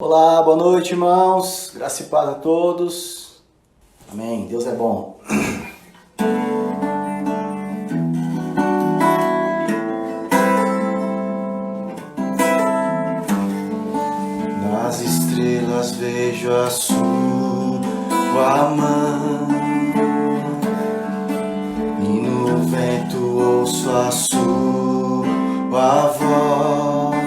Olá, boa noite, irmãos. Graça e paz a todos. Amém. Deus é bom. Nas estrelas vejo a sua mão, e no vento ouço a sua voz.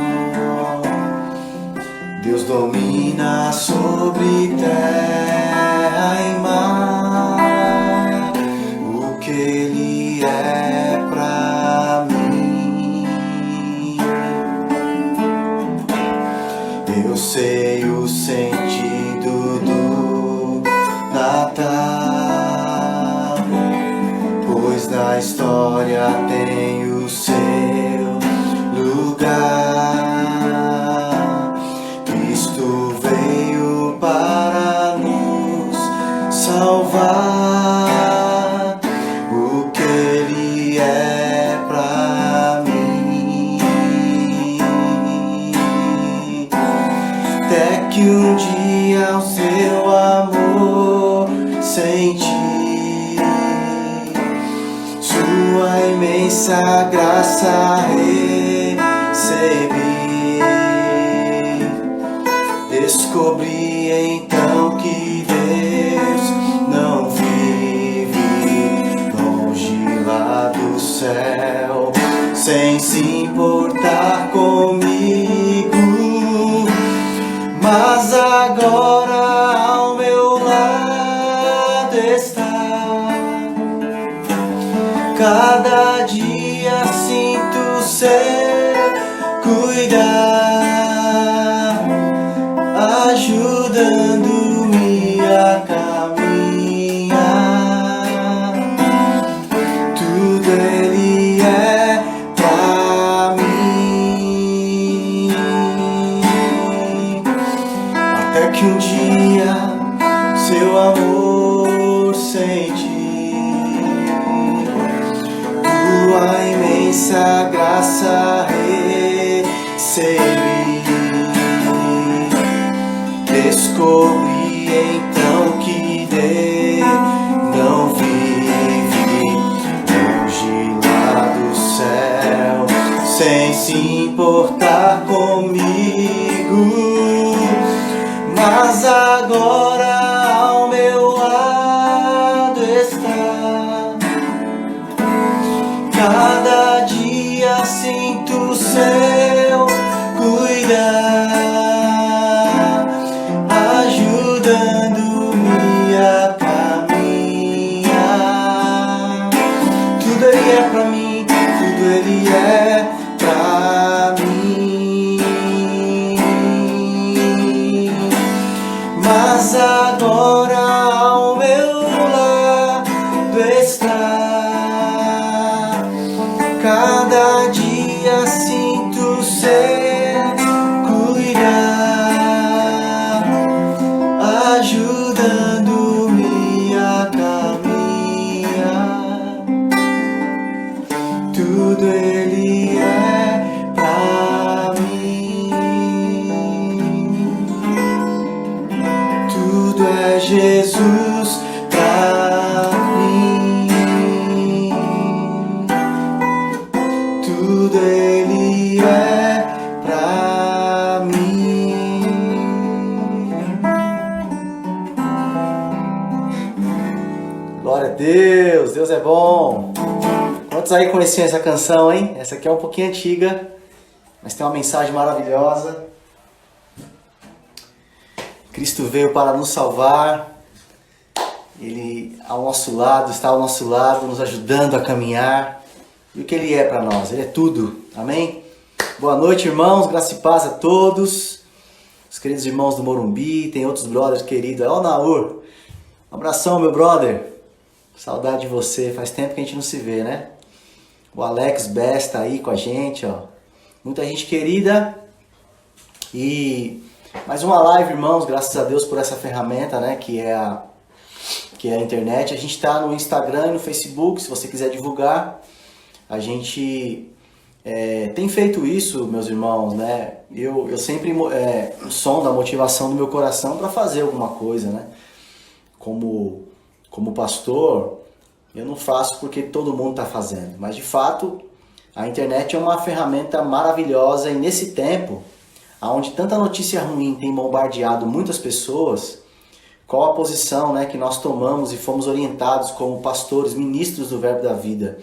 Deus domina sobre terra e mar, o que Ele é pra mim. Eu sei o sentido do Natal, pois na história tem o seu lugar. Veio para nos salvar, o que Ele é pra mim. Até que um dia o seu amor senti, sua imensa graça recebi. Descobri então que Deus não vive longe lá do céu, sem se importar comigo, mas agora ao meu lado está. Cada dia sinto seu cuidar, ajudando-me a caminhar. Tudo Ele é pra mim. Até que um dia seu amor senti, tua imensa graça recebi. Descobri então que Deus não vive longe lá do céu, sem se importar comigo, mas agora ao meu lado está. Cada dia sinto seu cuidar, ajudando-me a caminhar. Tudo Ele é pra mim, tudo Ele é pra mim. Mas agora ao meu lado está. Cada dia sinto seu cuidar, ajudando-me a caminhar. Tudo Ele é pra mim. Tudo é Jesus pra mim. Tudo Ele é pra mim. Glória a Deus, Deus é bom. Quantos aí conheciam essa canção, hein? Essa aqui é um pouquinho antiga, mas tem uma mensagem maravilhosa. Cristo veio para nos salvar. Ele ao nosso lado, está ao nosso lado, nos ajudando a caminhar. E o que Ele é para nós? Ele é tudo. Amém? Boa noite, irmãos. Graça e paz a todos. Os queridos irmãos do Morumbi, tem outros brothers queridos. Ó, Naur. Um abração, meu brother. Saudade de você. Faz tempo que a gente não se vê, né? O Alex Best tá aí com a gente, ó. Muita gente querida. E mais uma live, irmãos. Graças a Deus por essa ferramenta, né? Que é a internet. A gente tá no Instagram e no Facebook, se você quiser divulgar. A gente tem feito isso, meus irmãos, né? Eu sempre sondo a motivação do meu coração para fazer alguma coisa, né? Como pastor, eu não faço porque todo mundo está fazendo, mas de fato a internet é uma ferramenta maravilhosa e nesse tempo, onde tanta notícia ruim tem bombardeado muitas pessoas, qual a posição, né, que nós tomamos e fomos orientados como pastores, ministros do Verbo da Vida?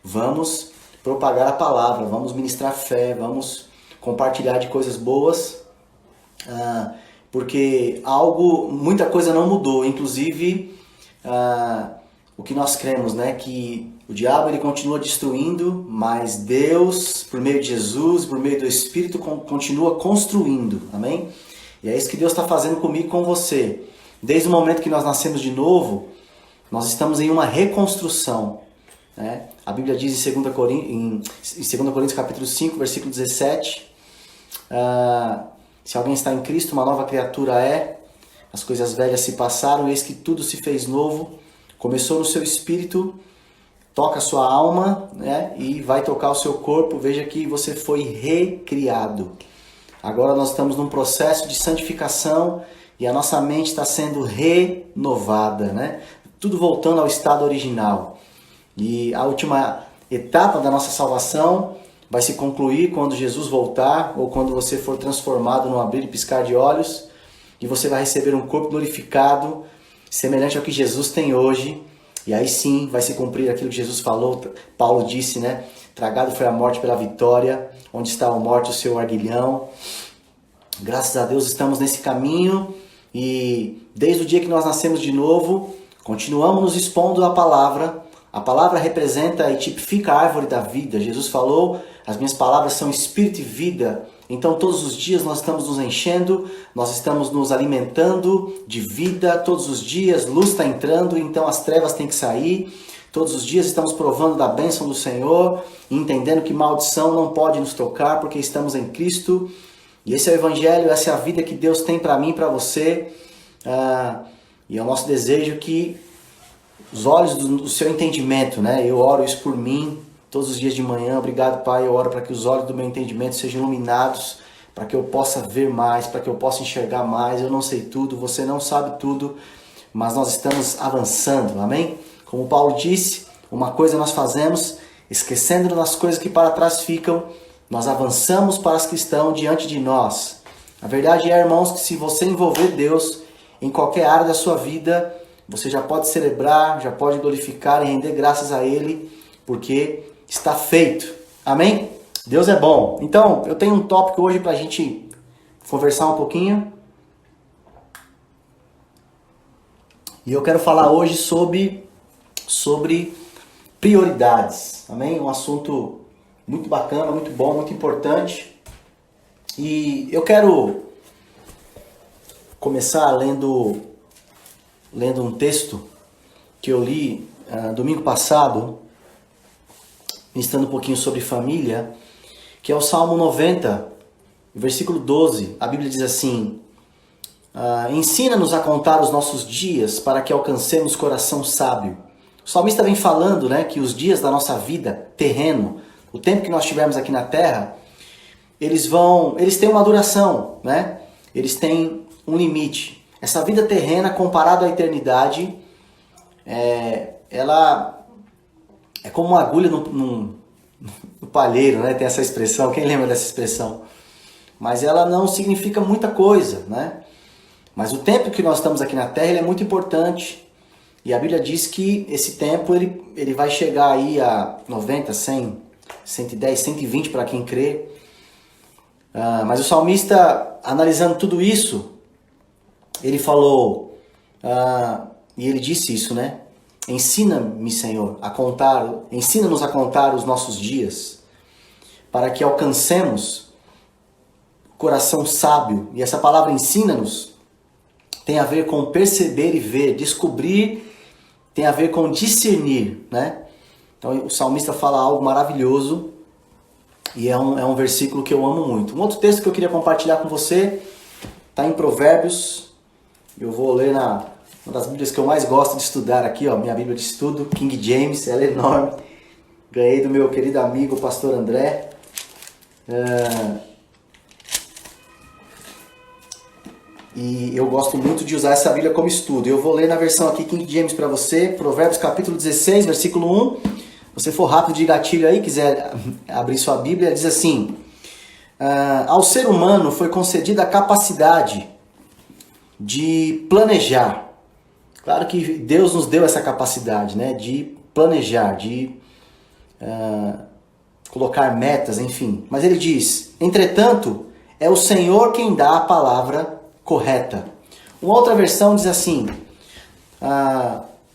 Vamos propagar a palavra, vamos ministrar fé, vamos compartilhar de coisas boas, porque muita coisa não mudou, inclusive o que nós cremos, né, que o diabo ele continua destruindo, mas Deus, por meio de Jesus, por meio do Espírito, continua construindo, amém? E é isso que Deus está fazendo comigo e com você. Desde o momento que nós nascemos de novo, nós estamos em uma reconstrução, né? A Bíblia diz em 2 Coríntios capítulo 5, versículo 17, se alguém está em Cristo, uma nova criatura é, as coisas velhas se passaram, eis que tudo se fez novo, começou no seu espírito, toca a sua alma, né? E vai tocar o seu corpo, veja que você foi recriado. Agora nós estamos num processo de santificação e a nossa mente está sendo renovada, né? Tudo voltando ao estado original. E a última etapa da nossa salvação vai se concluir quando Jesus voltar ou quando você for transformado no abrir e piscar de olhos e você vai receber um corpo glorificado, semelhante ao que Jesus tem hoje. E aí sim vai se cumprir aquilo que Jesus falou. Paulo disse, né? Tragado foi a morte pela vitória, onde está a morte o seu aguilhão. Graças a Deus estamos nesse caminho e desde o dia que nós nascemos de novo, continuamos nos expondo à palavra. A palavra representa e tipifica a árvore da vida. Jesus falou, as minhas palavras são espírito e vida. Então todos os dias nós estamos nos enchendo, nós estamos nos alimentando de vida. Todos os dias luz está entrando, então as trevas têm que sair. Todos os dias estamos provando da bênção do Senhor, entendendo que maldição não pode nos tocar porque estamos em Cristo. E esse é o Evangelho, essa é a vida que Deus tem para mim e para você. E é o nosso desejo que os olhos do seu entendimento, né? Eu oro isso por mim todos os dias de manhã. Obrigado, Pai. Eu oro para que os olhos do meu entendimento sejam iluminados, para que eu possa ver mais, para que eu possa enxergar mais. Eu não sei tudo, você não sabe tudo, mas nós estamos avançando, amém? Como Paulo disse, uma coisa nós fazemos, esquecendo das coisas que para trás ficam, nós avançamos para as que estão diante de nós. A verdade é, irmãos, que se você envolver Deus em qualquer área da sua vida, você já pode celebrar, já pode glorificar e render graças a Ele, porque está feito. Amém? Deus é bom. Então, eu tenho um tópico hoje para a gente conversar um pouquinho. E eu quero falar hoje sobre prioridades. Amém? Um assunto muito bacana, muito bom, muito importante. E eu quero começar lendo um texto que eu li domingo passado, ministrando um pouquinho sobre família, que é o Salmo 90, versículo 12. A Bíblia diz assim: ensina-nos a contar os nossos dias para que alcancemos coração sábio. O salmista vem falando, né, que os dias da nossa vida, terreno, o tempo que nós tivermos aqui na terra, eles têm uma duração, né? Eles têm um limite. Essa vida terrena, comparado à eternidade, ela é como uma agulha no palheiro, né? Tem essa expressão, quem lembra dessa expressão? Mas ela não significa muita coisa, né? Mas o tempo que nós estamos aqui na Terra, ele é muito importante. E a Bíblia diz que esse tempo, ele vai chegar aí a 90, 100, 110, 120 para quem crê. Mas o salmista, analisando tudo isso, ele falou, e ele disse isso, né? Ensina-me, Senhor, ensina-nos a contar os nossos dias, para que alcancemos coração sábio. E essa palavra ensina-nos tem a ver com perceber e ver, descobrir, tem a ver com discernir, né? Então o salmista fala algo maravilhoso e é um versículo que eu amo muito. Um outro texto que eu queria compartilhar com você está em Provérbios. Eu vou ler uma das Bíblias que eu mais gosto de estudar aqui, ó, minha Bíblia de estudo, King James, ela é enorme. Ganhei do meu querido amigo, o pastor André. E eu gosto muito de usar essa Bíblia como estudo. Eu vou ler na versão aqui King James para você, Provérbios capítulo 16, versículo 1. Se você for rápido de gatilho aí, quiser abrir sua Bíblia, diz assim: ao ser humano foi concedida a capacidade de planejar. Claro que Deus nos deu essa capacidade, né, de planejar, de colocar metas, enfim. Mas ele diz: entretanto, é o Senhor quem dá a palavra correta. Uma outra versão diz assim: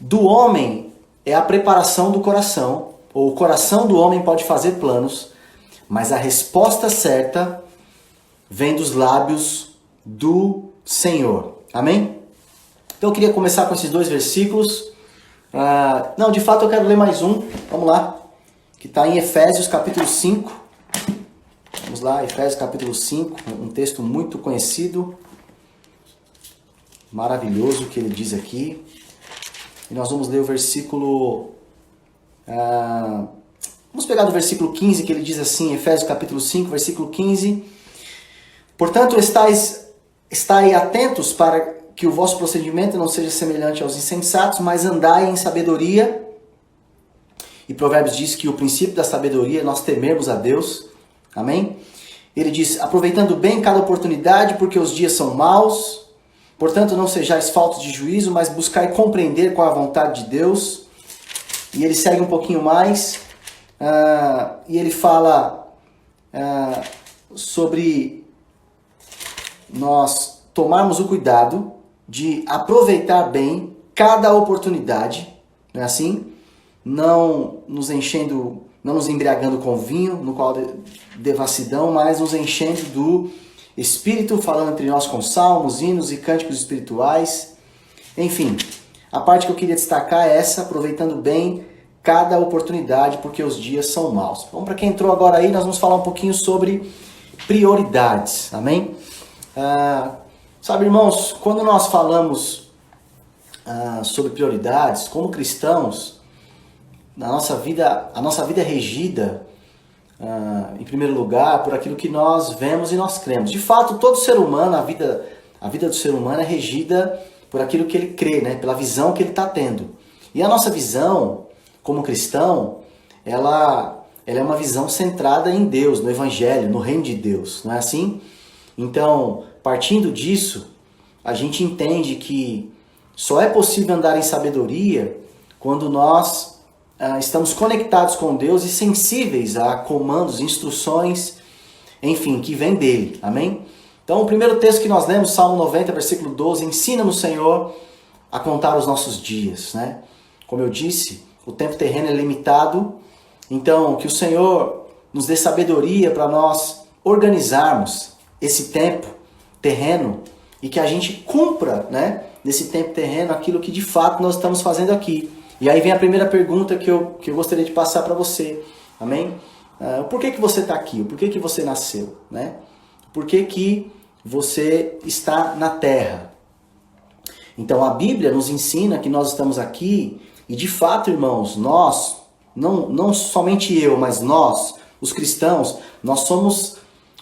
do homem é a preparação do coração, ou o coração do homem pode fazer planos, mas a resposta certa vem dos lábios do Senhor. Amém? Então eu queria começar com esses dois versículos. Não, de fato eu quero ler mais um. Vamos lá. Que está em Efésios capítulo 5. Vamos lá, Efésios capítulo 5. Um texto muito conhecido. Maravilhoso que ele diz aqui. E nós vamos ler o versículo... vamos pegar do versículo 15, que ele diz assim, Efésios capítulo 5, versículo 15. Portanto, estai atentos para que o vosso procedimento não seja semelhante aos insensatos, mas andai em sabedoria. E Provérbios diz que o princípio da sabedoria é nós temermos a Deus. Amém? Ele diz: aproveitando bem cada oportunidade, porque os dias são maus. Portanto, não sejais faltos de juízo, mas buscai compreender qual a vontade de Deus. E ele segue um pouquinho mais. E ele fala sobre nós tomarmos o cuidado de aproveitar bem cada oportunidade. Não é assim? Não nos embriagando com vinho, no qual devassidão, mas nos enchendo do Espírito, falando entre nós com salmos, hinos e cânticos espirituais. Enfim, a parte que eu queria destacar é essa: aproveitando bem cada oportunidade, porque os dias são maus. Então, para quem entrou agora aí, nós vamos falar um pouquinho sobre prioridades. Amém? Sabe, irmãos, quando nós falamos sobre prioridades, como cristãos, a nossa vida é regida, em primeiro lugar, por aquilo que nós vemos e nós cremos. De fato, todo ser humano, a vida do ser humano é regida por aquilo que ele crê, né? Pela visão que ele está tendo. E a nossa visão, como cristão, ela é uma visão centrada em Deus, no Evangelho, no reino de Deus. Não é assim? Então, partindo disso, a gente entende que só é possível andar em sabedoria quando nós estamos conectados com Deus e sensíveis a comandos, instruções, enfim, que vem dele. Amém? Então, o primeiro texto que nós lemos, Salmo 90, versículo 12, ensina-nos, Senhor, a contar os nossos dias, né? Como eu disse, o tempo terreno é limitado, então que o Senhor nos dê sabedoria para nós organizarmos esse tempo terreno e que a gente cumpra, né, nesse tempo terreno aquilo que de fato nós estamos fazendo aqui. E aí vem a primeira pergunta que eu gostaria de passar para você. Amém? Por que você está aqui? Por que você nasceu? Né? Por que você está na terra? Então a Bíblia nos ensina que nós estamos aqui e de fato, irmãos, nós, não somente eu, mas nós, os cristãos, nós somos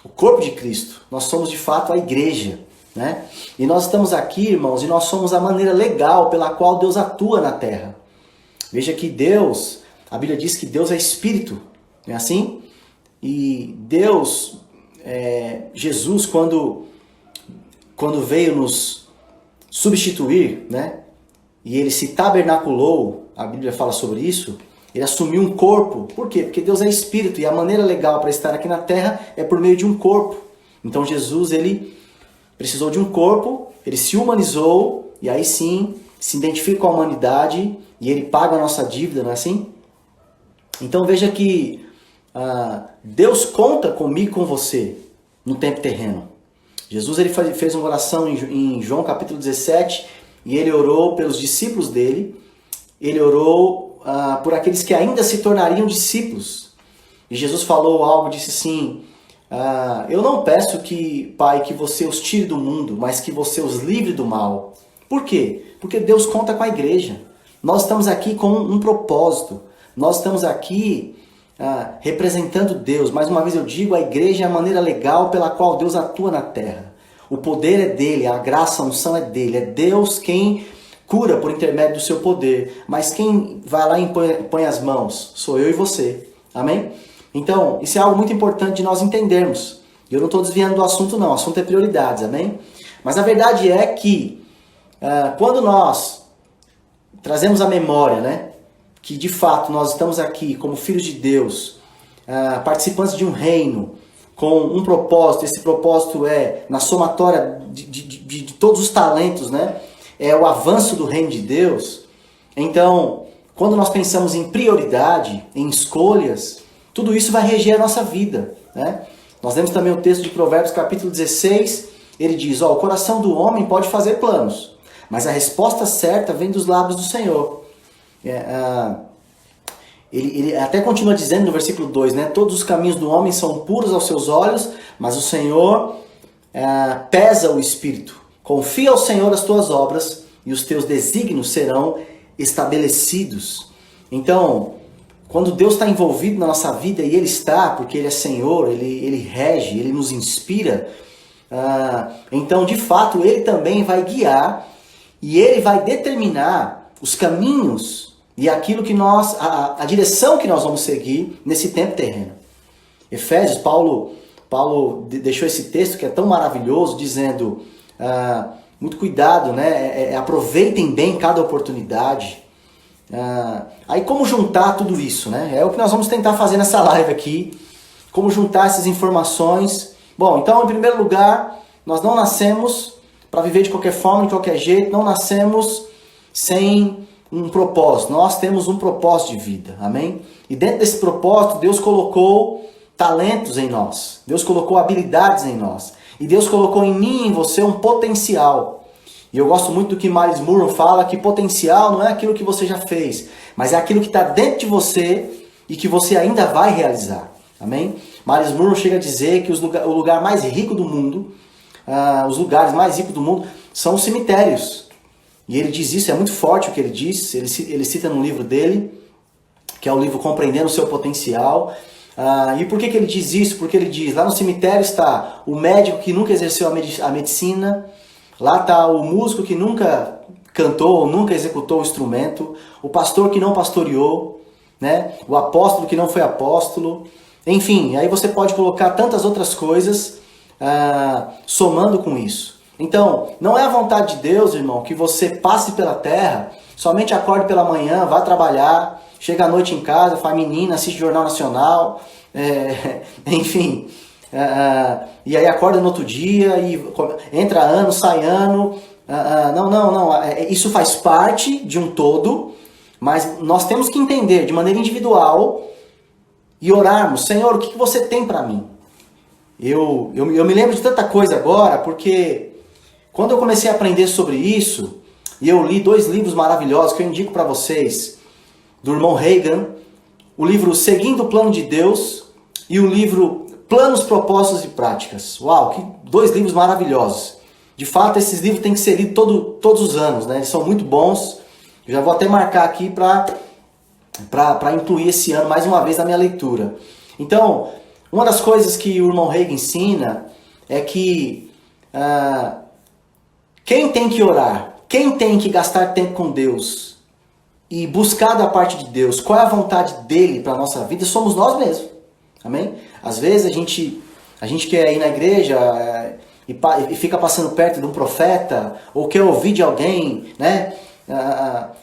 o corpo de Cristo. Nós somos de fato a igreja. Né? E nós estamos aqui, irmãos, e nós somos a maneira legal pela qual Deus atua na terra. Veja que Deus, a Bíblia diz que Deus é Espírito, não é assim? E Deus, Jesus, quando veio nos substituir, né? E ele se tabernaculou, a Bíblia fala sobre isso, ele assumiu um corpo. Por quê? Porque Deus é Espírito e a maneira legal para estar aqui na terra é por meio de um corpo. Então Jesus, ele precisou de um corpo, ele se humanizou e aí sim se identifica com a humanidade e ele paga a nossa dívida, não é assim? Então veja que Deus conta comigo e com você no tempo terreno. Jesus ele fez uma oração em João capítulo 17 e ele orou pelos discípulos dele, ele orou por aqueles que ainda se tornariam discípulos. E Jesus falou algo, disse assim: eu não peço Pai, que você os tire do mundo, mas que você os livre do mal. Por quê? Porque Deus conta com a igreja. Nós estamos aqui com um propósito. Nós estamos aqui representando Deus. Mais uma vez eu digo, a igreja é a maneira legal pela qual Deus atua na terra. O poder é dele, a graça, a unção é dele. É Deus quem cura por intermédio do seu poder. Mas quem vai lá e põe as mãos? Sou eu e você. Amém? Então, isso é algo muito importante de nós entendermos. Eu não estou desviando do assunto não, o assunto é prioridades, amém? Mas a verdade é que quando nós trazemos a memória, né, que de fato nós estamos aqui como filhos de Deus, participantes de um reino, com um propósito, esse propósito é, na somatória de todos os talentos, né, é o avanço do reino de Deus. Então, quando nós pensamos em prioridade, em escolhas, tudo isso vai reger a nossa vida, né? Nós lemos também o texto de Provérbios capítulo 16, ele diz, o coração do homem pode fazer planos, mas a resposta certa vem dos lábios do Senhor. Ele até continua dizendo no versículo 2, né? Todos os caminhos do homem são puros aos seus olhos, mas o Senhor pesa o espírito. Confia ao Senhor as tuas obras e os teus desígnios serão estabelecidos. Então, quando Deus está envolvido na nossa vida, e Ele está, porque Ele é Senhor, Ele rege, Ele nos inspira, então, de fato, Ele também vai guiar e Ele vai determinar os caminhos e aquilo que nós, a direção que nós vamos seguir nesse tempo terreno. Efésios, Paulo deixou esse texto que é tão maravilhoso, dizendo, muito cuidado, né? Aproveitem bem cada oportunidade. Aí como juntar tudo isso, né? É o que nós vamos tentar fazer nessa live aqui. Como juntar essas informações. Bom, então em primeiro lugar, nós não nascemos para viver de qualquer forma, de qualquer jeito. Não nascemos sem um propósito. Nós temos um propósito de vida, amém? E dentro desse propósito, Deus colocou talentos em nós. Deus colocou habilidades em nós. E Deus colocou em mim e em você um potencial. E eu gosto muito do que Myles Munroe fala, que potencial não é aquilo que você já fez, mas é aquilo que está dentro de você e que você ainda vai realizar. Amém? Myles Munroe chega a dizer que o lugar mais rico do mundo, os lugares mais ricos do mundo são os cemitérios. E ele diz isso, é muito forte o que ele diz, ele cita no livro dele, que é o livro Compreendendo o Seu Potencial. E por que ele diz isso? Porque ele diz, lá no cemitério está o médico que nunca exerceu a medicina, lá está o músico que nunca cantou ou nunca executou o instrumento, o pastor que não pastoreou, né? O apóstolo que não foi apóstolo, enfim, aí você pode colocar tantas outras coisas somando com isso. Então, não é a vontade de Deus, irmão, que você passe pela terra, somente acorde pela manhã, vá trabalhar, chega à noite em casa, faz menina, assiste Jornal Nacional, enfim, e aí acorda no outro dia, e entra ano, sai ano. Não, isso faz parte de um todo, mas nós temos que entender de maneira individual e orarmos, Senhor, o que você tem para mim? Eu me lembro de tanta coisa agora, porque quando eu comecei a aprender sobre isso, e eu li 2 livros maravilhosos que eu indico para vocês, do irmão Reagan, o livro Seguindo o Plano de Deus e o livro Planos, Propósitos e Práticas. Uau, que 2 livros maravilhosos. De fato, esses livros têm que ser lidos todos os anos, né? Eles são muito bons. Eu já vou até marcar aqui para incluir esse ano mais uma vez na minha leitura. Então, uma das coisas que o irmão Reagan ensina é que quem tem que orar, quem tem que gastar tempo com Deus e buscar da parte de Deus qual é a vontade dele para a nossa vida, somos nós mesmos. Amém? Às vezes a gente quer ir na igreja e fica passando perto de um profeta, ou quer ouvir de alguém, né?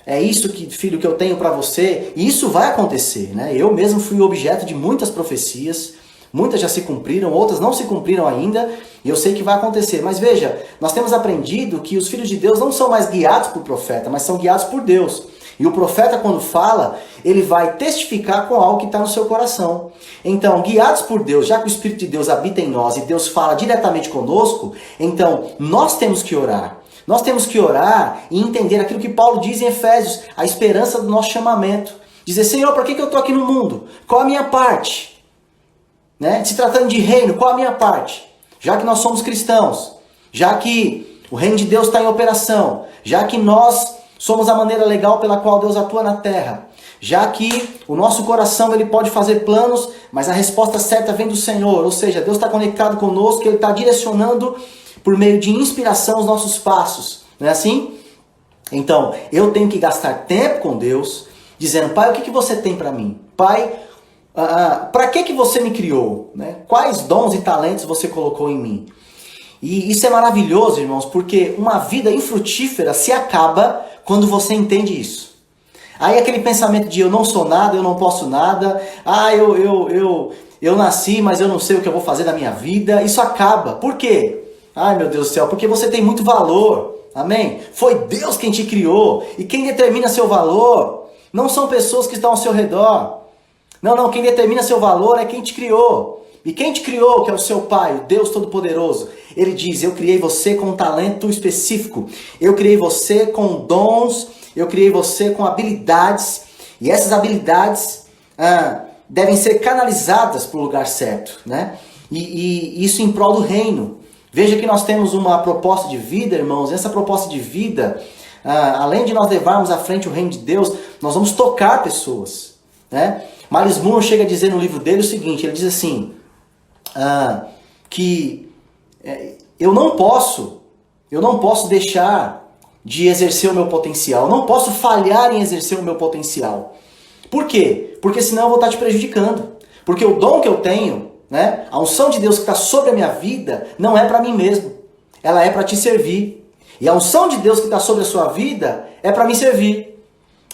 É isso, filho, que eu tenho para você. E isso vai acontecer, né? Eu mesmo fui objeto de muitas profecias. Muitas já se cumpriram, outras não se cumpriram ainda, e eu sei que vai acontecer. Mas veja, nós temos aprendido que os filhos de Deus não são mais guiados por profeta, mas são guiados por Deus. E o profeta, quando fala, ele vai testificar com algo que está no seu coração. Então, guiados por Deus, já que o Espírito de Deus habita em nós e Deus fala diretamente conosco, então nós temos que orar. Nós temos que orar e entender aquilo que Paulo diz em Efésios, a esperança do nosso chamamento. Dizer, Senhor, por que eu estou aqui no mundo? Qual a minha parte? Né? Se tratando de reino, qual a minha parte? Já que nós somos cristãos, já que o reino de Deus está em operação, já que nós somos a maneira legal pela qual Deus atua na terra, já que o nosso coração ele pode fazer planos, mas a resposta certa vem do Senhor, ou seja, Deus está conectado conosco, Ele está direcionando por meio de inspiração os nossos passos, não é assim? Então, eu tenho que gastar tempo com Deus, dizendo, Pai, o que você tem para mim? Pai, para que você me criou? Né? Quais dons e talentos você colocou em mim? E isso é maravilhoso, irmãos, porque uma vida infrutífera se acaba quando você entende isso. Aí aquele pensamento de eu não sou nada, eu não posso nada, eu nasci, mas eu não sei o que eu vou fazer da minha vida, isso acaba. Por quê? Ai, meu Deus do céu, porque você tem muito valor, amém? Foi Deus quem te criou, e quem determina seu valor não são pessoas que estão ao seu redor. Não, quem determina seu valor é quem te criou. E quem te criou, que é o seu Pai, o Deus Todo-Poderoso, Ele diz, eu criei você com um talento específico, eu criei você com dons, eu criei você com habilidades, e essas habilidades devem ser canalizadas para o lugar certo, né? E isso em prol do reino. Veja que nós temos uma proposta de vida, irmãos, e essa proposta de vida, além de nós levarmos à frente o reino de Deus, nós vamos tocar pessoas, né? Miles Moore chega a dizer no livro dele o seguinte, ele diz assim, que eu não posso deixar de exercer o meu potencial, eu não posso falhar em exercer o meu potencial. Por quê? Porque senão eu vou estar te prejudicando. Porque o dom que eu tenho, né, a unção de Deus que está sobre a minha vida, não é para mim mesmo, ela é para te servir. E a unção de Deus que está sobre a sua vida é para me servir.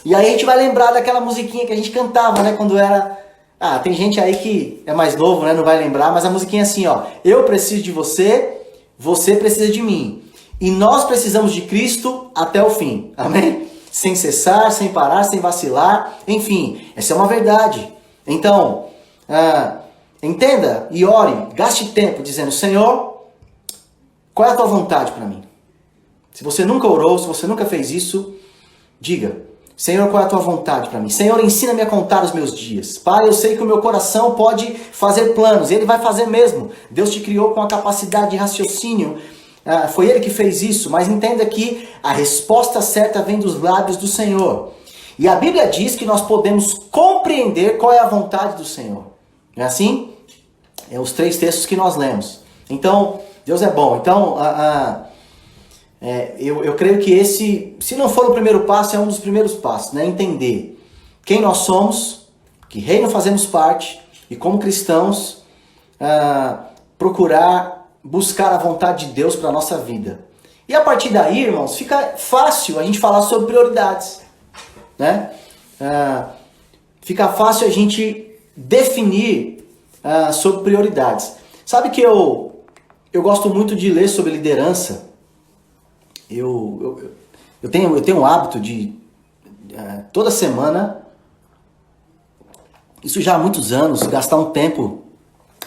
E aí a gente vai lembrar daquela musiquinha que a gente cantava, né, quando era... tem gente aí que é mais novo, né, não vai lembrar, mas a musiquinha é assim, ó. Eu preciso de você, você precisa de mim. E nós precisamos de Cristo até o fim. Amém? Sem cessar, sem parar, sem vacilar. Enfim, essa é uma verdade. Então, entenda e ore, gaste tempo dizendo, Senhor, qual é a tua vontade para mim? Se você nunca orou, se você nunca fez isso, diga, Senhor, qual é a tua vontade para mim? Senhor, ensina-me a contar os meus dias. Pai, eu sei que o meu coração pode fazer planos, ele vai fazer mesmo. Deus te criou com a capacidade de raciocínio, foi Ele que fez isso, mas entenda que a resposta certa vem dos lábios do Senhor. E a Bíblia diz que nós podemos compreender qual é a vontade do Senhor. Não é assim? É os 3 textos que nós lemos. Então, Deus é bom. Então, eu creio que esse, se não for o primeiro passo, é um dos primeiros passos, né? Entender quem nós somos, que reino fazemos parte, e como cristãos, procurar buscar a vontade de Deus para a nossa vida. E a partir daí, irmãos, fica fácil a gente falar sobre prioridades, né? Fica fácil a gente definir sobre prioridades. Sabe que eu gosto muito de ler sobre liderança. Eu tenho um hábito de toda semana, isso já há muitos anos, gastar um tempo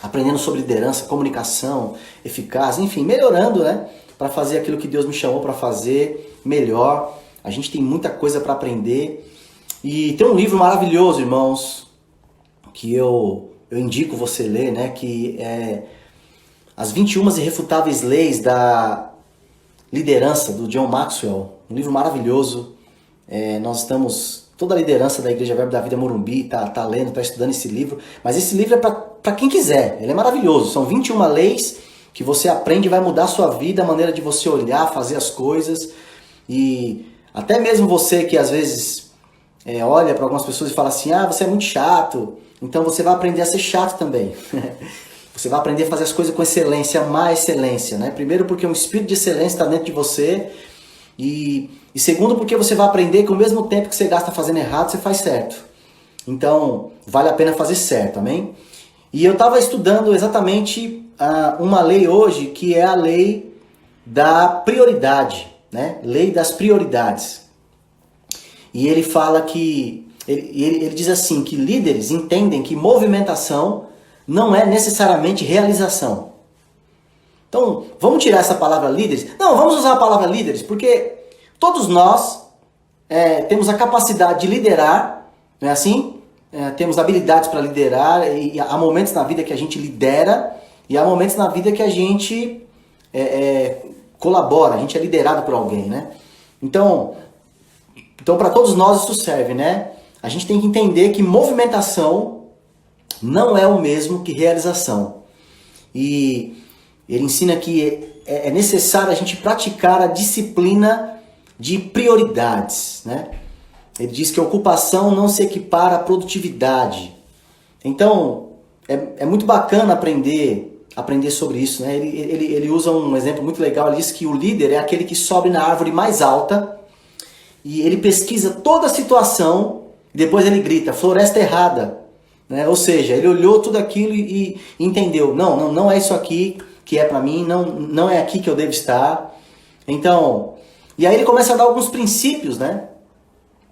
aprendendo sobre liderança, comunicação, eficácia, enfim, melhorando, né? Para fazer aquilo que Deus me chamou para fazer melhor. A gente tem muita coisa para aprender. E tem um livro maravilhoso, irmãos, que eu indico você ler, né? Que é As 21 Irrefutáveis Leis da Liderança, do John Maxwell. Um livro maravilhoso. Nós estamos... Toda a liderança da Igreja Verbo da Vida Morumbi tá lendo, está estudando esse livro. Mas esse livro é para quem quiser. Ele é maravilhoso. São 21 leis que você aprende e vai mudar a sua vida, a maneira de você olhar, fazer as coisas. E até mesmo você que às vezes olha para algumas pessoas e fala assim, você é muito chato. Então você vai aprender a ser chato também. Você vai aprender a fazer as coisas com excelência, amar a excelência, né? Primeiro porque um espírito de excelência está dentro de você. E segundo, porque você vai aprender que ao mesmo tempo que você gasta fazendo errado, você faz certo. Então, vale a pena fazer certo, amém? E eu estava estudando exatamente uma lei hoje, que é a lei da prioridade, né? Lei das prioridades. E ele fala que, ele diz assim, que líderes entendem que movimentação não é necessariamente realização. Então, vamos tirar essa palavra líderes? Não, vamos usar a palavra líderes, porque todos nós temos a capacidade de liderar, não é assim? Temos habilidades para liderar, e há momentos na vida que a gente lidera, e há momentos na vida que a gente colabora, a gente é liderado por alguém, né? Então para todos nós isso serve, né? a gente tem que entender que movimentação não é o mesmo que realização. E ele ensina que é necessário a gente praticar a disciplina de prioridades, né? Ele diz que a ocupação não se equipara à produtividade. Então, é muito bacana aprender sobre isso, né? Ele usa um exemplo muito legal. Ele diz que o líder é aquele que sobe na árvore mais alta e ele pesquisa toda a situação e depois ele grita, floresta errada. Né? Ou seja, ele olhou tudo aquilo e entendeu, não é isso aqui que é para mim, não é aqui que eu devo estar. Então, e aí ele começa a dar alguns princípios, né?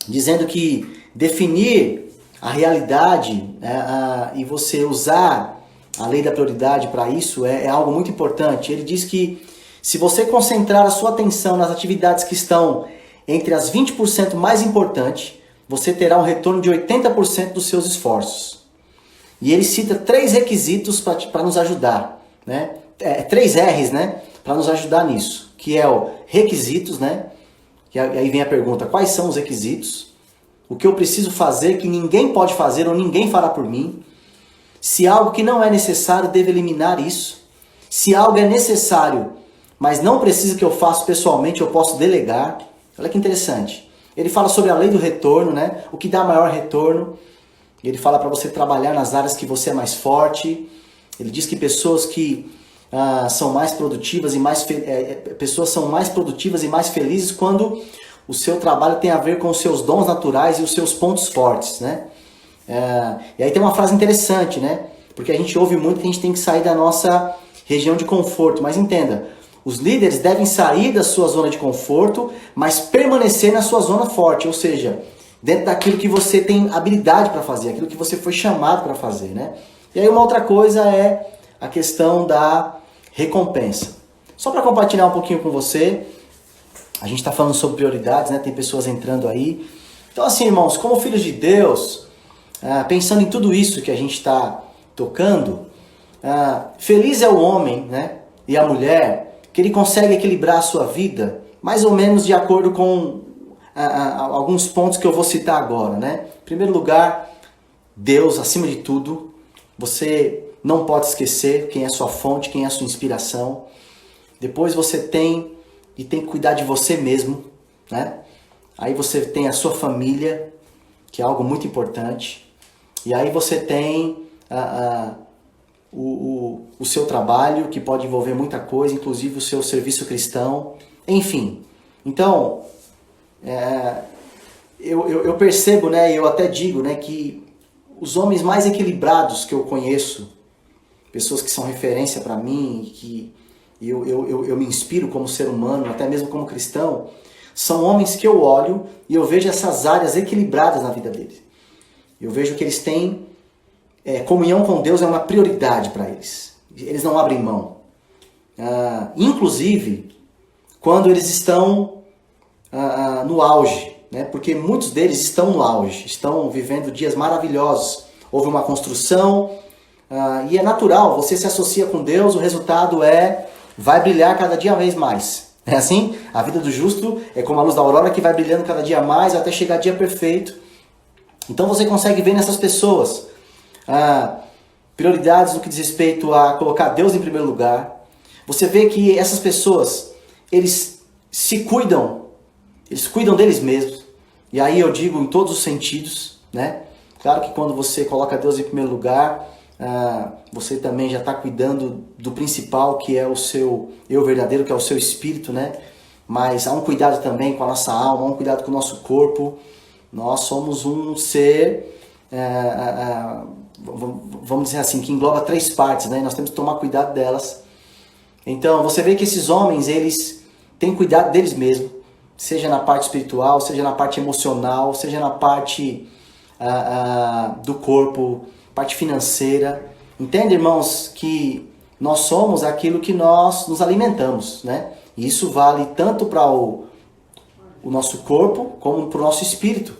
Dizendo que definir a realidade, né, e você usar a lei da prioridade para isso é algo muito importante. Ele diz que se você concentrar a sua atenção nas atividades que estão entre as 20% mais importantes, você terá um retorno de 80% dos seus esforços. E ele cita 3 requisitos para nos ajudar, né? 3 R's, né? Para nos ajudar nisso, que é o requisitos, né? E aí vem a pergunta, quais são os requisitos? O que eu preciso fazer que ninguém pode fazer ou ninguém fará por mim? Se algo que não é necessário, devo eliminar isso. Se algo é necessário, mas não precisa que eu faça pessoalmente, eu posso delegar. Olha que interessante. Ele fala sobre a lei do retorno, né? O que dá maior retorno. Ele fala para você trabalhar nas áreas que você é mais forte. Ele diz que pessoas que são mais produtivas e pessoas são mais produtivas e mais felizes quando o seu trabalho tem a ver com os seus dons naturais e os seus pontos fortes, né? E aí tem uma frase interessante, né? Porque a gente ouve muito que a gente tem que sair da nossa região de conforto. Mas entenda, os líderes devem sair da sua zona de conforto, mas permanecer na sua zona forte, ou seja, dentro daquilo que você tem habilidade para fazer, aquilo que você foi chamado para fazer, né? E aí uma outra coisa é a questão da recompensa. Só para compartilhar um pouquinho com você, a gente está falando sobre prioridades, né? Tem pessoas entrando aí. Então assim, irmãos, como filhos de Deus, pensando em tudo isso que a gente está tocando, feliz é o homem, né? E a mulher, que ele consegue equilibrar a sua vida, mais ou menos de acordo com alguns pontos que eu vou citar agora, né? Em primeiro lugar, Deus acima de tudo. Você não pode esquecer quem é sua fonte, quem é sua inspiração. Depois você tem que cuidar de você mesmo, né? Aí você tem a sua família, que é algo muito importante. E aí você tem o seu trabalho, que pode envolver muita coisa, inclusive o seu serviço cristão. Enfim, então, eu percebo, né, e eu até digo, né, que os homens mais equilibrados que eu conheço, pessoas que são referência para mim, que eu me inspiro como ser humano, até mesmo como cristão, são homens que eu olho e eu vejo essas áreas equilibradas na vida deles. Eu vejo que eles têm comunhão com Deus, é uma prioridade para eles. Eles não abrem mão. Inclusive, quando eles estão no auge, né? Porque muitos deles estão no auge, estão vivendo dias maravilhosos. Houve uma construção, e é natural, você se associa com Deus, o resultado vai brilhar cada dia mais. É assim? A vida do justo é como a luz da aurora que vai brilhando cada dia mais até chegar dia perfeito. Então você consegue ver nessas pessoas prioridades no que diz respeito a colocar Deus em primeiro lugar. Você vê que essas pessoas, eles se cuidam, eles cuidam deles mesmos. E aí eu digo em todos os sentidos, né? Claro que quando você coloca Deus em primeiro lugar, você também já está cuidando do principal, que é o seu eu verdadeiro, que é o seu espírito, né? Mas há um cuidado também com a nossa alma, há um cuidado com o nosso corpo. Nós somos um ser, vamos dizer assim, que engloba 3 partes, né? E nós temos que tomar cuidado delas. Então você vê que esses homens, eles têm cuidado deles mesmos, seja na parte espiritual, seja na parte emocional, seja na parte do corpo, parte financeira. Entende, irmãos, que nós somos aquilo que nós nos alimentamos, né? E isso vale tanto para o nosso corpo como para o nosso espírito.